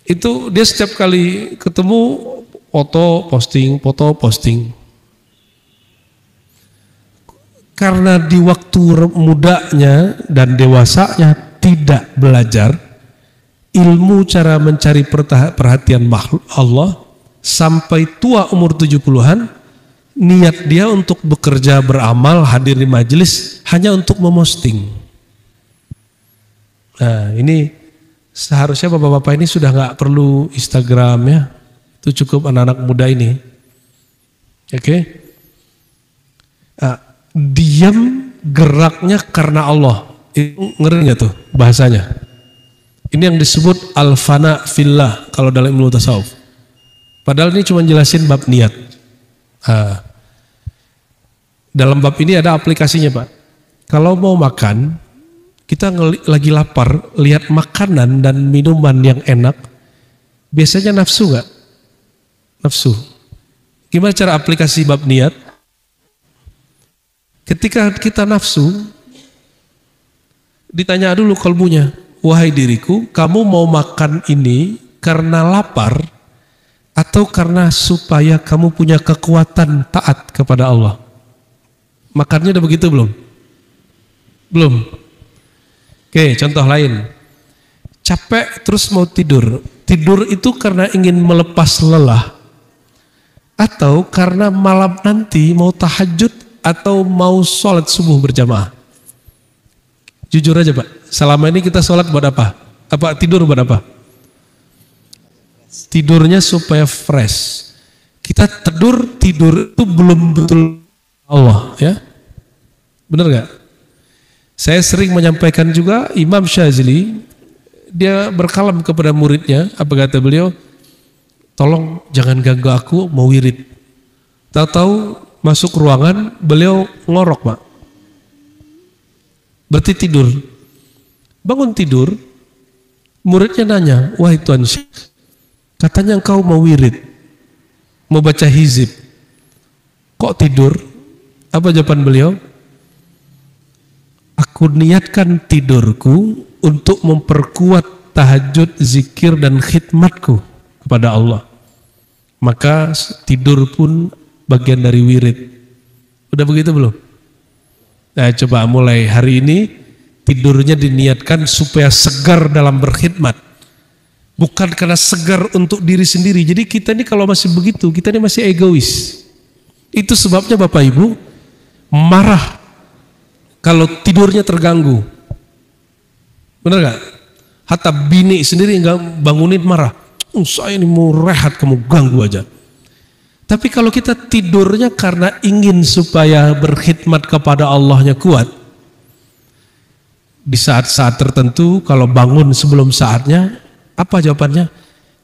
Itu dia setiap kali ketemu foto posting. Karena di waktu mudanya dan dewasanya tidak belajar ilmu cara mencari perhatian makhluk Allah, sampai tua umur 70-an niat dia untuk bekerja, beramal, hadir di majelis hanya untuk memosting. Nah, ini seharusnya bapak-bapak ini sudah nggak perlu Instagram, ya. Itu cukup anak-anak muda ini. Oke. Diam geraknya karena Allah. Itu ngeri nggak tuh bahasanya? Ini yang disebut al-fana fillah kalau dalam ilmu tasawuf. Padahal ini cuma jelasin bab niat. Dalam bab ini ada aplikasinya, Pak. Kalau mau makan, kita lagi lapar, lihat makanan dan minuman yang enak, biasanya nafsu nggak? Nafsu. Gimana cara aplikasi bab niat? Ketika kita nafsu, ditanya dulu kalbunya, wahai diriku, kamu mau makan ini karena lapar atau karena supaya kamu punya kekuatan taat kepada Allah? Makannya udah begitu belum? Belum. Oke, contoh lain. Capek terus mau tidur. Tidur itu karena ingin melepas lelah atau karena malam nanti mau tahajud atau mau sholat subuh berjamaah? Jujur aja, Pak. Selama ini kita sholat buat apa? Apa tidur buat apa? Tidurnya supaya fresh. Kita tidur itu belum betul Allah, ya. Benar gak? Saya sering menyampaikan juga, Imam Syazili dia berkalam kepada muridnya, apa kata beliau? Tolong jangan ganggu aku, mau wirid. Tahu-tahu masuk ruangan, beliau ngorok, Pak. Berarti tidur. Bangun tidur, muridnya nanya, wahai Tuan Syekh, katanya engkau mau wirid, mau baca hizib, kok tidur? Apa jawaban beliau? Aku niatkan tidurku untuk memperkuat tahajud, zikir dan khidmatku kepada Allah. Maka tidur pun bagian dari wirid. Udah begitu belum? Nah, coba mulai hari ini tidurnya diniatkan supaya segar dalam berkhidmat. Bukan karena segar untuk diri sendiri. Jadi kita ini kalau masih begitu, kita ini masih egois. Itu sebabnya Bapak Ibu marah kalau tidurnya terganggu. Benar gak? Hatta bini sendiri nggak bangunin marah. Saya ini mau rehat, kamu ganggu aja. Tapi kalau kita tidurnya karena ingin supaya berkhidmat kepada Allahnya kuat, di saat-saat tertentu kalau bangun sebelum saatnya, apa jawabannya?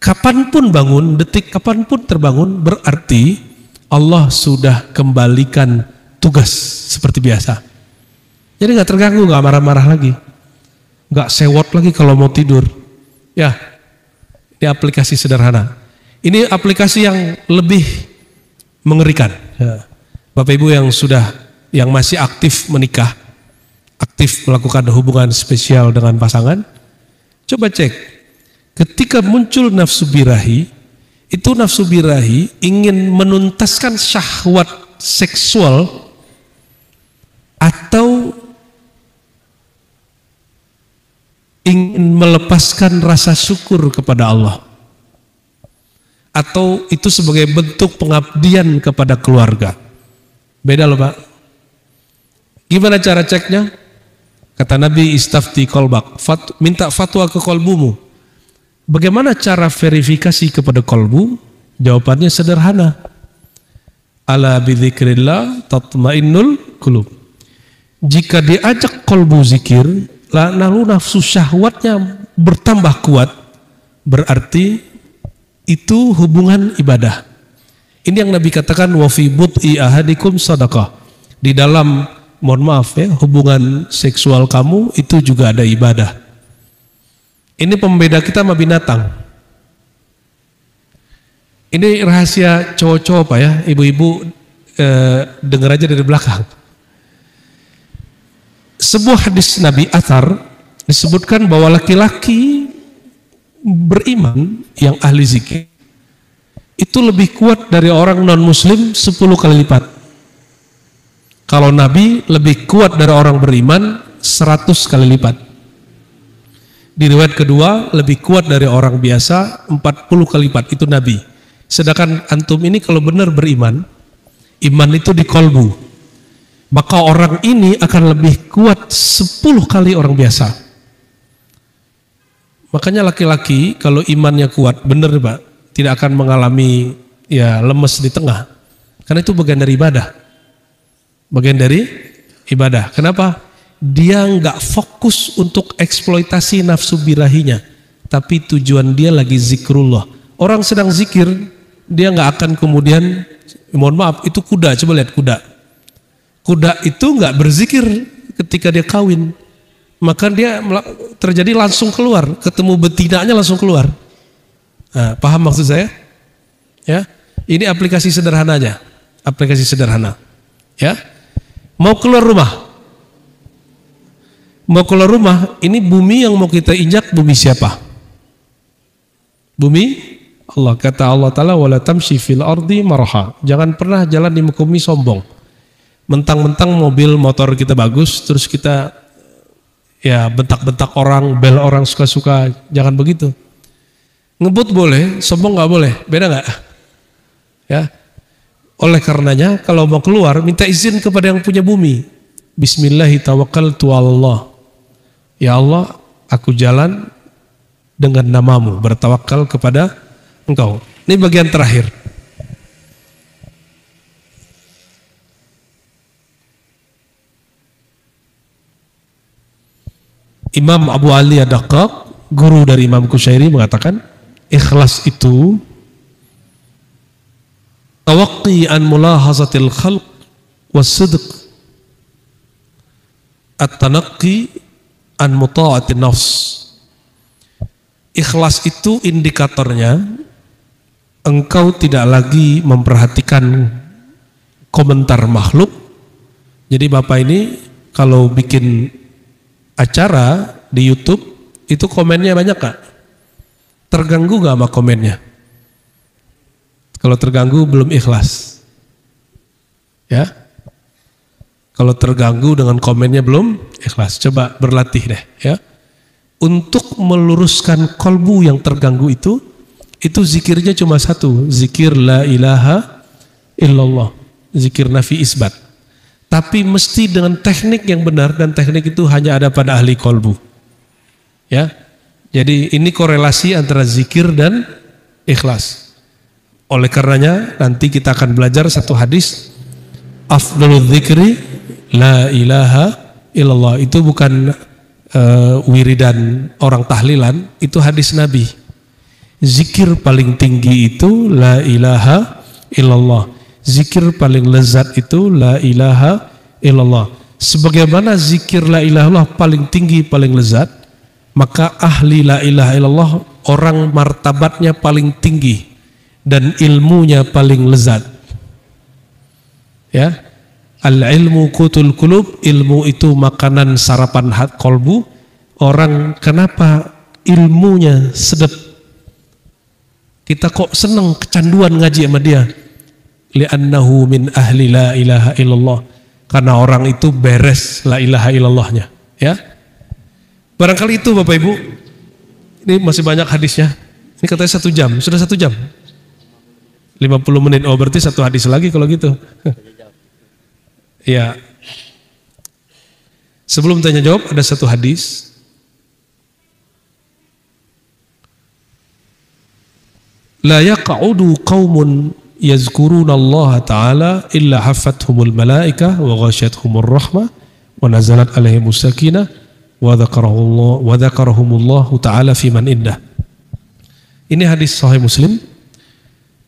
Kapanpun bangun, detik kapanpun terbangun, berarti Allah sudah kembalikan tugas seperti biasa. Jadi nggak terganggu, nggak marah-marah lagi, nggak sewot lagi kalau mau tidur. Ya, ini aplikasi sederhana. Ini aplikasi yang lebih mengerikan. Ya. Bapak Ibu yang masih aktif menikah, aktif melakukan hubungan spesial dengan pasangan, coba cek. Ketika muncul nafsu birahi, itu nafsu birahi ingin menuntaskan syahwat seksual atau ingin melepaskan rasa syukur kepada Allah, atau itu sebagai bentuk pengabdian kepada keluarga. Beda loh, Pak. Gimana cara ceknya? Kata Nabi, istafti kolbak, minta fatwa ke kolbumu. Bagaimana cara verifikasi kepada kolbu? Jawabannya sederhana. Ala bidzikrillah tatmainnul qulub. Jika diajak kolbu zikir, lalu nafsu syahwatnya bertambah kuat, berarti itu hubungan ibadah. Ini yang Nabi katakan, wa fi bud'i ahadikum sadaqah. Di dalam, mohon maaf ya, hubungan seksual kamu itu juga ada ibadah. Ini pembeda kita sama binatang. Ini rahasia cowok-cowok, Pak ya, ibu-ibu dengar aja dari belakang. Sebuah hadis Nabi athar disebutkan bahwa laki-laki beriman yang ahli zikir itu lebih kuat dari orang non muslim 10 kali lipat. Kalau Nabi lebih kuat dari orang beriman 100 kali lipat. Di riwayat kedua lebih kuat dari orang biasa 40 kali lipat, itu Nabi. Sedangkan antum ini kalau benar beriman, iman itu di kolbu, maka orang ini akan lebih kuat 10 kali orang biasa. Makanya laki-laki kalau imannya kuat, bener Pak, tidak akan mengalami ya lemes di tengah. Karena itu bagian dari ibadah. Bagian dari ibadah. Kenapa? Dia nggak fokus untuk eksploitasi nafsu birahinya, tapi tujuan dia lagi zikrullah. Orang sedang zikir, dia nggak akan kemudian, mohon maaf, itu kuda, coba lihat kuda. Kuda itu nggak berzikir ketika dia kawin, maka dia terjadi langsung keluar, ketemu betinanya langsung keluar. Nah, paham maksud saya? Ya, ini aplikasi sederhananya, aplikasi sederhana. Ya, mau keluar rumah. Mau keluar rumah, ini bumi yang mau kita injak, bumi siapa? Bumi Allah. Kata Allah Ta'ala, wala tamshi fil ardi maraha. Jangan pernah jalan di muka bumi sombong. Mentang-mentang mobil motor kita bagus, terus kita ya bentak-bentak orang, bel orang suka-suka. Jangan begitu. Ngebut boleh, sombong nggak boleh. Beda nggak? Ya. Oleh karenanya, kalau mau keluar, minta izin kepada yang punya bumi. Bismillahirrahmanirrahim. Ya Allah, aku jalan dengan namamu, bertawakal kepada Engkau. Ini bagian terakhir. Imam Abu Ali Ad-Daqqaq, guru dari Imam Kusyairi, mengatakan ikhlas itu tawaqqi an mulahazatil khalq was-sidq, at-tanaqqi an muta'atin nafs. Ikhlas itu indikatornya engkau tidak lagi memperhatikan komentar makhluk. Jadi Bapak ini kalau bikin acara di YouTube itu komennya banyak Kak? Terganggu gak sama komennya? Kalau terganggu belum ikhlas. Ya. Kalau terganggu dengan komennya belum ikhlas. Coba berlatih deh ya. Untuk meluruskan kolbu yang terganggu itu zikirnya cuma satu, zikir la ilaha illallah, zikir nafi isbat. Tapi mesti dengan teknik yang benar, dan teknik itu hanya ada pada ahli kolbu. Ya. Jadi ini korelasi antara zikir dan ikhlas. Oleh karenanya nanti kita akan belajar satu hadis, afdalul dzikri la ilaha illallah. Itu bukan wiridan orang tahlilan, itu hadis Nabi. Zikir paling tinggi itu la ilaha illallah. Zikir paling lezat itu la ilaha illallah. Sebagaimana zikir la ilaha illallah paling tinggi, paling lezat, maka ahli la ilaha illallah orang martabatnya paling tinggi dan ilmunya paling lezat. Ya. Al-ilmu qutul qulub, ilmu itu makanan sarapan kolbu. Orang kenapa ilmunya sedap? Kita kok senang kecanduan ngaji sama dia? Li'annahu min ahli la ilaha illallah. Karena orang itu beres la ilaha illallahnya. Ya. Barangkali itu Bapak Ibu. Ini masih banyak hadisnya. Ini katanya 1 jam. Sudah 1 jam. 50 menit. Oh berarti 1 hadis lagi kalau gitu. Ya. Sebelum tanya jawab ada 1 hadis. La yaq'udu qaumun yazkuruna Allah Ta'ala illa haffathumul malaikah wa ghasyathumur rahmah wa nazalat alaihimus sakinah wa dzakarahumullahu ta'ala fi man indah. Ini hadis sahih Muslim.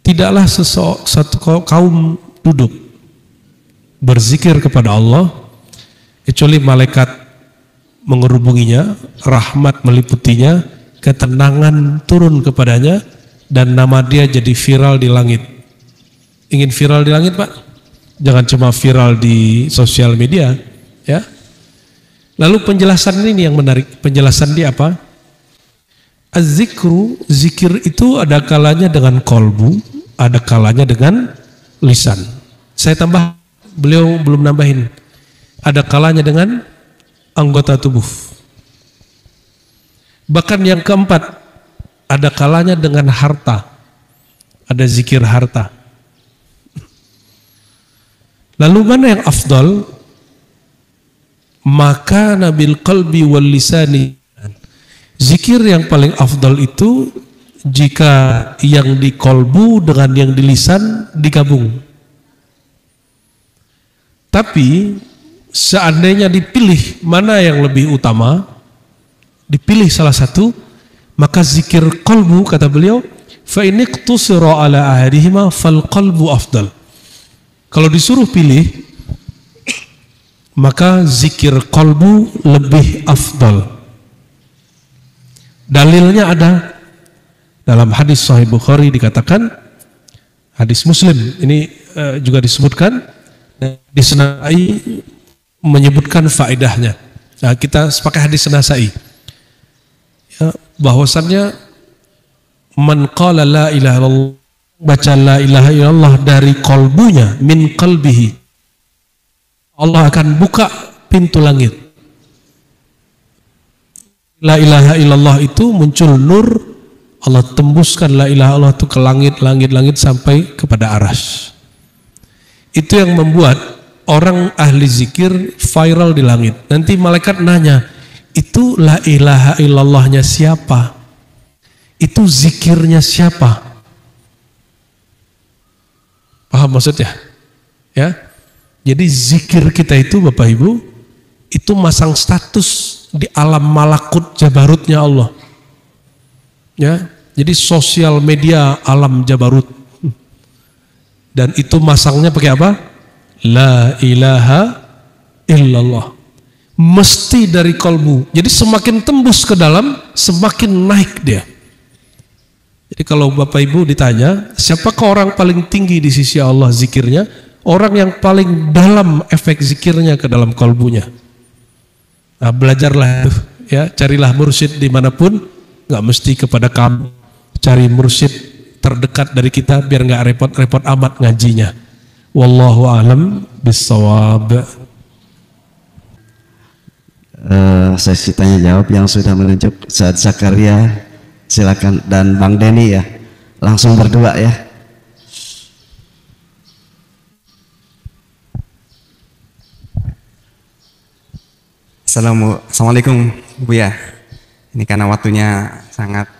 Tidaklah satu kaum duduk berzikir kepada Allah kecuali malaikat mengerubunginya, rahmat meliputinya, ketenangan turun kepadanya, dan nama dia jadi viral di langit. Ingin viral di langit Pak? Jangan cuma viral di sosial media ya. Lalu penjelasan ini yang menarik. Penjelasan dia apa? Az-zikru, zikir itu ada kalanya dengan kolbu, ada kalanya dengan lisan. Saya tambah, beliau belum nambahin. Ada kalanya dengan anggota tubuh. Bahkan yang keempat, ada kalanya dengan harta. Ada zikir harta. Lalu mana yang afdal? Maka nabil qalbi wal lisani. Zikir yang paling afdal itu jika yang di kolbu dengan yang di lisan digabung. Tapi seandainya dipilih mana yang lebih utama, dipilih salah satu, maka zikir kolbu, kata beliau, fa in iqtusira ala ahadihima fal qalbu afdal. Kalau disuruh pilih, maka zikir kolbu lebih afdal. Dalilnya ada dalam hadis Sahih Bukhari, dikatakan, hadis Muslim ini juga disebutkan, disenai menyebutkan faedahnya. Nah, kita sepakai hadis Nasai, ya, bahwasannya man qala la ilaha illallah, baca la ilaha illallah dari kolbunya, min qalbihi, Allah akan buka pintu langit. La ilaha illallah itu muncul nur, Allah tembuskan la ilaha illallah itu ke langit sampai kepada aras. Itu yang membuat orang ahli zikir viral di langit. Nanti malaikat nanya, itu la ilaha illallahnya siapa? Itu zikirnya siapa? Paham maksudnya? Ya. Jadi zikir kita itu Bapak Ibu, itu masang status di alam malakut jabarutnya Allah. Ya. Jadi sosial media alam jabarut. Dan itu masangnya pakai apa? La ilaha illallah. Mesti dari kolbu. Jadi semakin tembus ke dalam, semakin naik dia. Jadi kalau Bapak Ibu ditanya, siapakah orang paling tinggi di sisi Allah zikirnya? Orang yang paling dalam efek zikirnya ke dalam kolbunya. Nah, belajarlah itu, ya, carilah mursyid dimanapun, nggak mesti kepada kamu. Cari mursyid terdekat dari kita biar nggak repot-repot amat ngajinya. Wallahu a'lam bissawab. Sesi tanya jawab yang sudah menunjuk Ustaz Zakaria, silakan, dan Bang Denny ya, langsung berdua ya. Assalamualaikum Buya. Ini karena waktunya sangat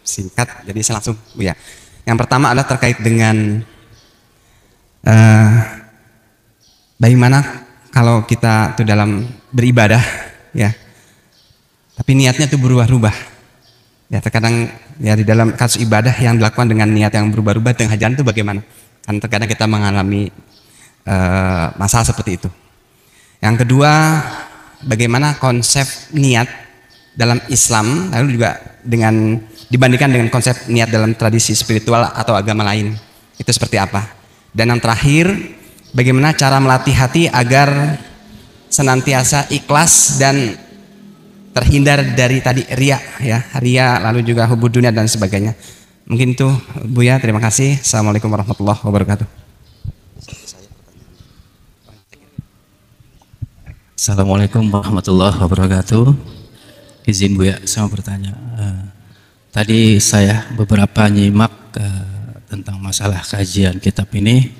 singkat, jadi saya langsung Buya. Yang pertama adalah terkait dengan bagaimana kalau kita itu dalam beribadah, ya, tapi niatnya itu berubah-ubah. Ya, terkadang ya di dalam kasus ibadah yang dilakukan dengan niat yang berubah-ubah tengah jalan itu bagaimana? Kan terkadang kita mengalami masalah seperti itu. Yang kedua, bagaimana konsep niat dalam Islam, lalu juga dibandingkan dengan konsep niat dalam tradisi spiritual atau agama lain, itu seperti apa? Dan yang terakhir, bagaimana cara melatih hati agar senantiasa ikhlas dan terhindar dari tadi ria, ya, ria, lalu juga hubud dunia dan sebagainya. Mungkin itu Buya, terima kasih. Assalamualaikum warahmatullahi wabarakatuh. Assalamualaikum warahmatullahi wabarakatuh. Izin Buya, saya mau bertanya. Tadi saya beberapa nyimak tentang masalah kajian kitab ini.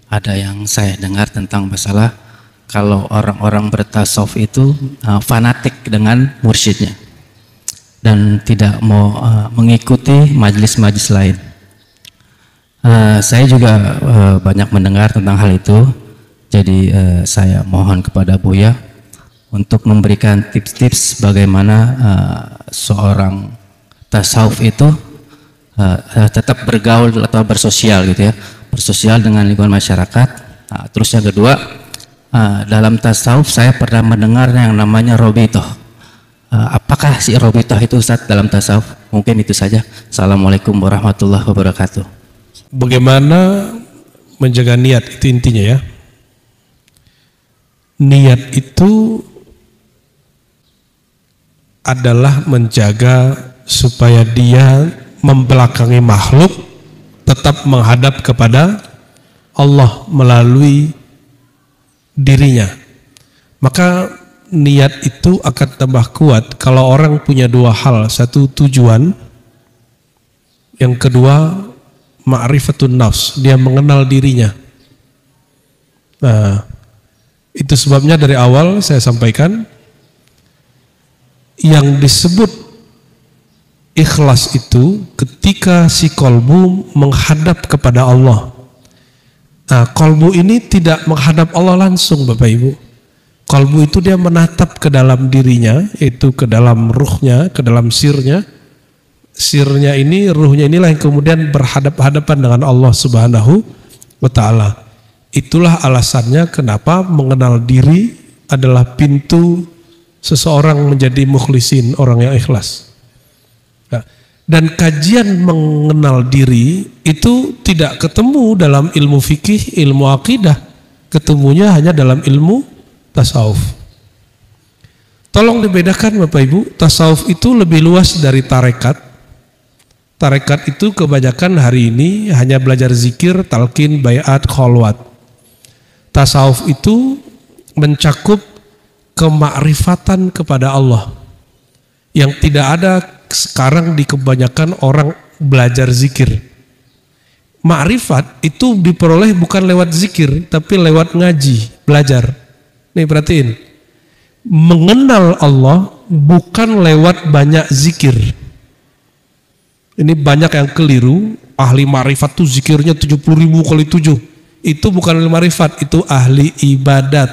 Ada yang saya dengar tentang masalah kalau orang-orang bertasawuf itu fanatik dengan mursyidnya dan tidak mau mengikuti majelis-majelis lain. Saya juga banyak mendengar tentang hal itu. Jadi saya mohon kepada Buya untuk memberikan tips-tips bagaimana seorang tasawuf itu tetap bergaul atau bersosial gitu ya, bersosial dengan lingkungan masyarakat. Terus yang kedua, dalam tasawuf saya pernah mendengar yang namanya robitoh. Apakah si robitoh itu Ustaz dalam tasawuf? Mungkin itu saja. Assalamualaikum warahmatullahi wabarakatuh. Bagaimana menjaga niat, itu intinya ya. Niat itu adalah menjaga supaya dia membelakangi makhluk tetap menghadap kepada Allah melalui dirinya. Maka niat itu akan tambah kuat kalau orang punya dua hal, satu tujuan, yang kedua ma'rifatun nafs, dia mengenal dirinya. Nah, itu sebabnya dari awal saya sampaikan yang disebut ikhlas itu ketika si kolbu menghadap kepada Allah. Nah, kolbu ini tidak menghadap Allah langsung, Bapak Ibu. Kolbu itu dia menatap ke dalam dirinya, itu ke dalam ruhnya, ke dalam sirnya. Sirnya ini, ruhnya inilah yang kemudian berhadap-hadapan dengan Allah Subhanahu wa Ta'ala. Itulah alasannya kenapa mengenal diri adalah pintu seseorang menjadi mukhlisin, orang yang ikhlas. Nah, dan kajian mengenal diri itu tidak ketemu dalam ilmu fikih, ilmu akidah. Ketemunya hanya dalam ilmu tasawuf. Tolong dibedakan Bapak Ibu, tasawuf itu lebih luas dari tarekat. Tarekat itu kebanyakan hari ini hanya belajar zikir, talqin, baiat, kholwat. Tasawuf itu mencakup kemakrifatan kepada Allah yang tidak ada sekarang di kebanyakan orang belajar zikir. Makrifat itu diperoleh bukan lewat zikir, tapi lewat ngaji, belajar. Nih perhatiin, mengenal Allah bukan lewat banyak zikir. Ini banyak yang keliru, ahli makrifat tuh zikirnya 70.000 kali 7. Itu bukan ahli makrifat, itu ahli ibadat.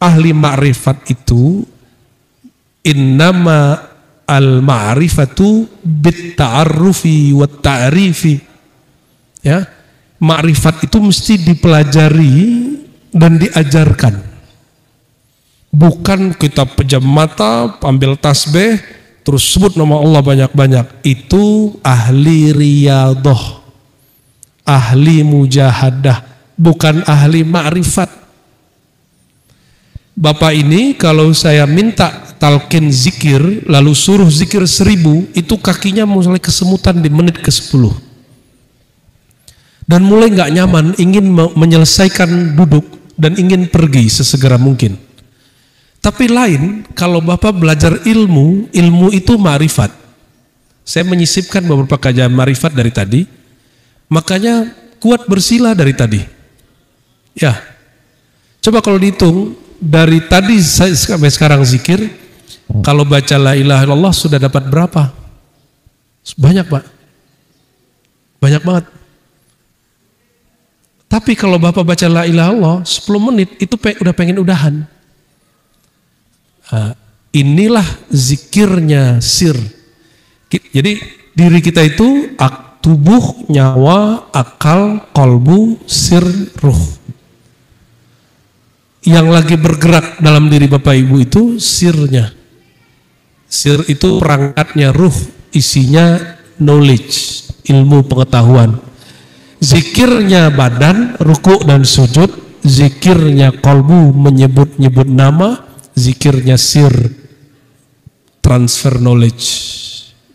Ahli makrifat itu innama al-ma'rifatu bit-ta'arrufi wa ta'rifi. Ya, makrifat itu mesti dipelajari dan diajarkan. Bukan kita pejam mata, ambil tasbih, terus sebut nama Allah banyak-banyak. Itu ahli riyadhah, ahli mujahadah, bukan ahli makrifat. Bapak ini kalau saya minta talqin zikir, lalu suruh zikir 1000, itu kakinya mulai kesemutan di menit ke-10. Dan mulai nggak nyaman, ingin menyelesaikan duduk, dan ingin pergi sesegera mungkin. Tapi lain kalau Bapak belajar ilmu, ilmu itu ma'rifat. Saya menyisipkan beberapa kajian ma'rifat dari tadi, makanya kuat bersila dari tadi. Ya, coba kalau dihitung dari tadi sampai sekarang zikir, kalau baca la ilaha illallah sudah dapat berapa? Banyak Pak, banyak banget. Tapi kalau Bapak baca la ilaha illallah 10 menit itu udah pengen udahan. Inilah zikirnya sir. Jadi diri kita itu tubuh, nyawa, akal, kolbu, sir, ruh. Yang lagi bergerak dalam diri Bapak Ibu itu sirnya. Sir itu perangkatnya, ruh isinya knowledge, ilmu pengetahuan. Zikirnya badan, ruku dan sujud. Zikirnya kolbu, menyebut-nyebut nama. Zikirnya sir, transfer knowledge.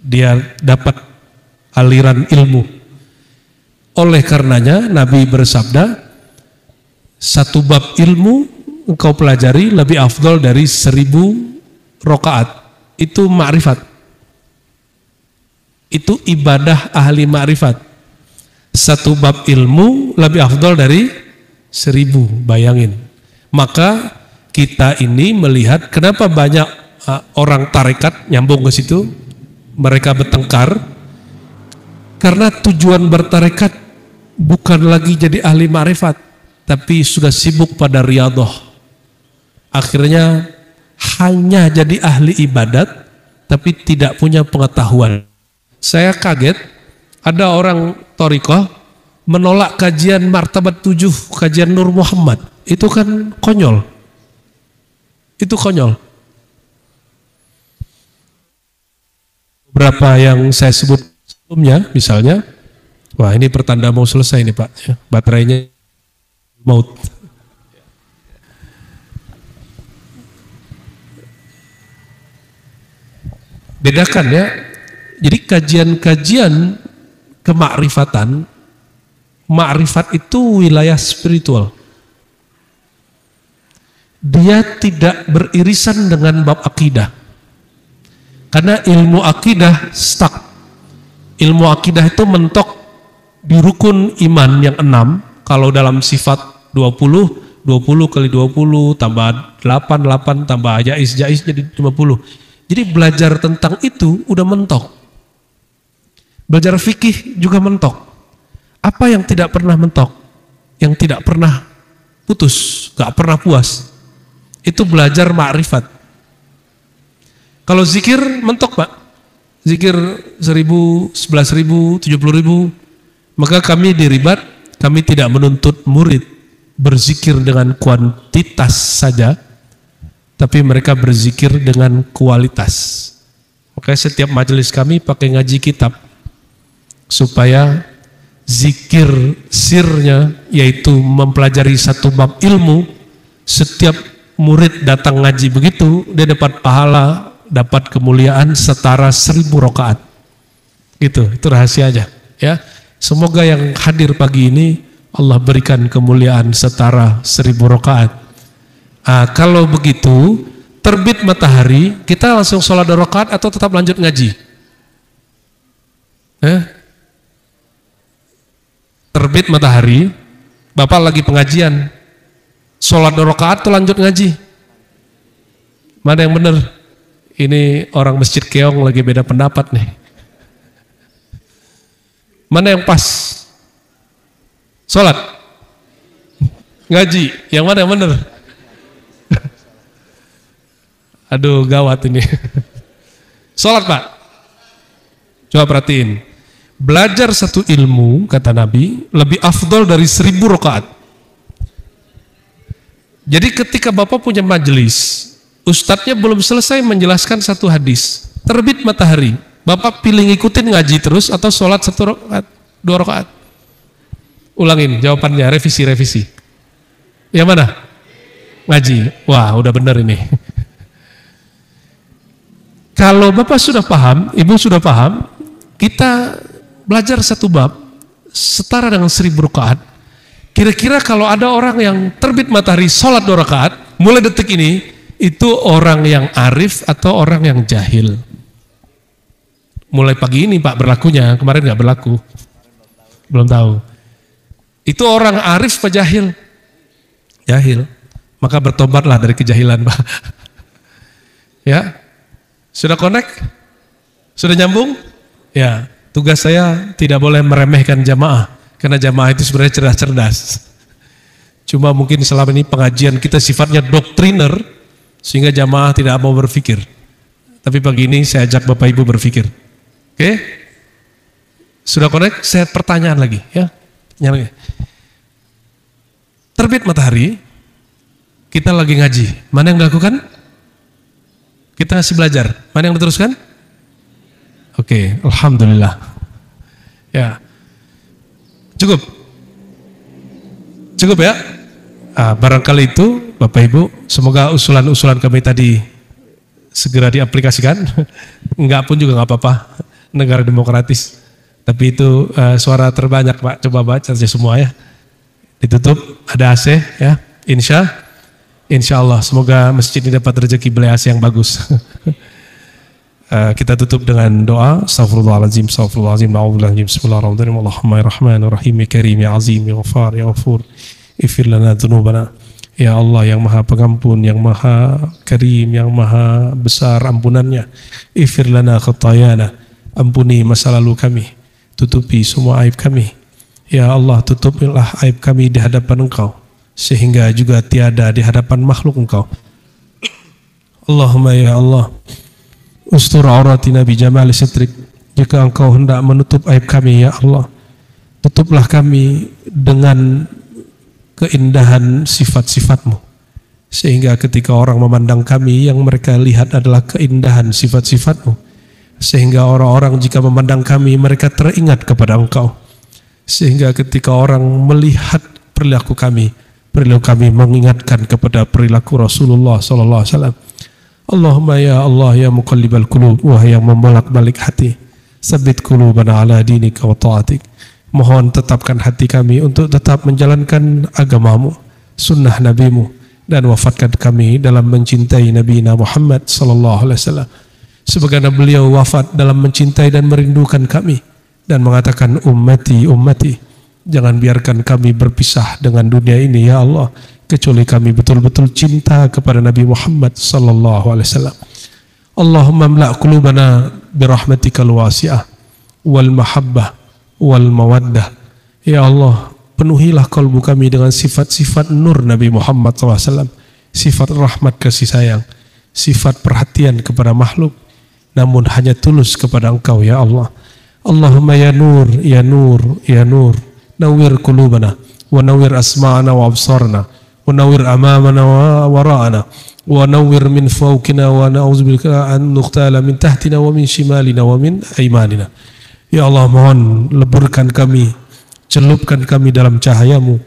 Dia dapat aliran ilmu. Oleh karenanya Nabi bersabda, satu bab ilmu engkau pelajari lebih afdol dari 1000 rakaat. Itu ma'rifat. Itu ibadah ahli ma'rifat. Satu bab ilmu lebih afdol dari 1000, bayangin. Maka kita ini melihat kenapa banyak orang tarekat nyambung ke situ, mereka bertengkar karena tujuan bertarekat bukan lagi jadi ahli ma'rifat, tapi sudah sibuk pada riyadhah. Akhirnya hanya jadi ahli ibadat tapi tidak punya pengetahuan. Saya kaget ada orang thariqah menolak kajian martabat 7, kajian Nur Muhammad. Itu kan konyol. Itu konyol. Beberapa yang saya sebut sebelumnya, misalnya, wah ini pertanda mau selesai nih Pak, ya, baterainya maut. Bedakan ya. Jadi kajian-kajian kemakrifatan, makrifat itu wilayah spiritual. Dia tidak beririsan dengan bab akidah. Karena ilmu akidah stuck. Ilmu akidah itu mentok di rukun iman yang 6. Kalau dalam sifat 20 kali 20 tambah 8 tambah jais jadi 50. Jadi belajar tentang itu udah mentok. Belajar fikih juga mentok. Apa yang tidak pernah mentok? Yang tidak pernah putus, gak pernah puas. Itu belajar ma'rifat. Kalau zikir mentok Pak. Zikir 1.000, 11.000, 70.000. Maka kami di Ribat, kami tidak menuntut murid berzikir dengan kuantitas saja, tapi mereka berzikir dengan kualitas. Makanya setiap majelis kami pakai ngaji kitab, supaya zikir sirnya, yaitu mempelajari satu bab ilmu, setiap murid datang ngaji begitu, dia dapat pahala, dapat kemuliaan setara 1.000 rakaat. Gitu, itu rahasia aja. Ya, semoga yang hadir pagi ini Allah berikan kemuliaan setara 1.000 rakaat. Kalau begitu, terbit matahari, kita langsung sholat 2 rakaat atau tetap lanjut ngaji? Terbit matahari, Bapak lagi pengajian, sholat 2 rakaat atau lanjut ngaji? Mana yang benar? Ini orang Masjid Keong lagi beda pendapat nih. Mana yang pas? Sholat? Ngaji? Yang mana yang benar? Aduh gawat ini. Sholat Pak. Coba perhatiin. Belajar satu ilmu, kata Nabi, lebih afdol dari 1.000 rakaat. Jadi ketika Bapak punya majelis, ustadznya belum selesai menjelaskan satu hadis, terbit matahari, Bapak pilih ngikutin ngaji terus atau sholat 1 rakaat, 2 rakaat? Ulangin jawabannya, revisi. Yang mana? Ngaji. Wah, udah benar ini. Kalau Bapak sudah paham, Ibu sudah paham, kita belajar satu bab setara dengan 1.000 rakaat. Kira-kira kalau ada orang yang terbit matahari sholat 2 rakaat, mulai detik ini, itu orang yang arif atau orang yang jahil? Mulai pagi ini Pak berlakunya, kemarin nggak berlaku. Belum tahu. Itu orang arif apa jahil? Jahil. Maka bertobatlah dari kejahilan Pak. Ya. Sudah connect? Sudah nyambung? Ya. Tugas saya tidak boleh meremehkan jamaah, karena jamaah itu sebenarnya cerdas-cerdas. Cuma mungkin selama ini pengajian kita sifatnya doktriner, sehingga jamaah tidak mau berpikir. Tapi pagi ini saya ajak Bapak Ibu berpikir. Oke? Sudah connect? Saya pertanyaan lagi ya. Terbit matahari, kita lagi ngaji. Mana yang dilakukan? Kita masih belajar. Mana yang diteruskan? Oke, alhamdulillah. Ya, cukup ya. Barangkali itu Bapak Ibu, semoga usulan-usulan kami tadi segera diaplikasikan. Enggak pun juga nggak apa-apa, negara demokratis. Tapi itu suara terbanyak Pak, coba baca saja semua ya. Ditutup, ada AC ya, insya Allah. Semoga masjid ini dapat rezeki beli AC yang bagus. Kita tutup dengan doa. Astaghfirullahaladzim, na'udzubillahi, bismillahirrahmanirrahim, Allahumma ya rahman rahim ya karim ya azim ya ghafar ya ghafur ighfir lana dzunubana. Ya Allah yang maha pengampun, yang maha karim, yang maha besar ampunannya, ighfir lana khatayana, ampuni masa lalu kami, tutupi semua aib kami. Ya Allah, tutupilah aib kami di hadapan Engkau, sehingga juga tiada di hadapan makhluk Engkau. Allahumma ya Allah, ustur auratina bi jamali sitrik. Jika Engkau hendak menutup aib kami ya Allah, tutuplah kami dengan keindahan sifat-sifat-Mu, sehingga ketika orang memandang kami, yang mereka lihat adalah keindahan sifat-sifat-Mu, sehingga orang-orang jika memandang kami, mereka teringat kepada Engkau, sehingga ketika orang melihat perilaku kami mengingatkan kepada perilaku Rasulullah SAW. Allahumma ya Allah ya muqallibal qulub, wahai yang membolak-balik hati, sabit qulubana ala dinika wa ta'atik. Mohon tetapkan hati kami untuk tetap menjalankan agamamu, sunnah nabimu, dan wafatkan kami dalam mencintai Nabi Muhammad sallallahu alaihi wasallam, sebagaimana beliau wafat dalam mencintai dan merindukan kami, dan mengatakan ummati ummati, jangan biarkan kami berpisah dengan dunia ini ya Allah, kecuali kami betul-betul cinta kepada Nabi Muhammad sallallahu alaihi wasallam. Allahumma amla' qulubana birahmatikal wasi'ah wal mahabbah wal mawaddah. Ya Allah, penuhilah kalbu kami dengan sifat-sifat nur Nabi Muhammad SAW, sifat rahmat kasih sayang, sifat perhatian kepada makhluk, namun hanya tulus kepada Engkau ya Allah. Allahumma ya nur, ya nur, ya nur, nawwir qulubana wa nawwir asma'ana wa absarna wa nawwir amamana wa wara'ana wa nawwir min fawqina wa na'udzubika an nuqtala min tahtina wa min shimalina wa min aymanina. Ya Allah, mohon leburkan kami, celupkan kami dalam cahayamu,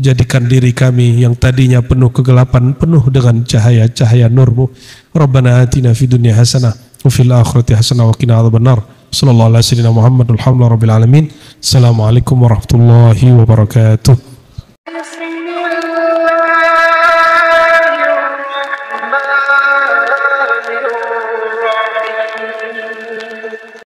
jadikan diri kami yang tadinya penuh kegelapan penuh dengan cahaya-cahaya nurmu. Rabbana atina fid dunya hasanah wa fil akhirati hasanah wa qina adzabannar. Sallallahu alaihi wasallam Muhammad alhamdulillah rabbil alamin. Assalamualaikum warahmatullahi wabarakatuh.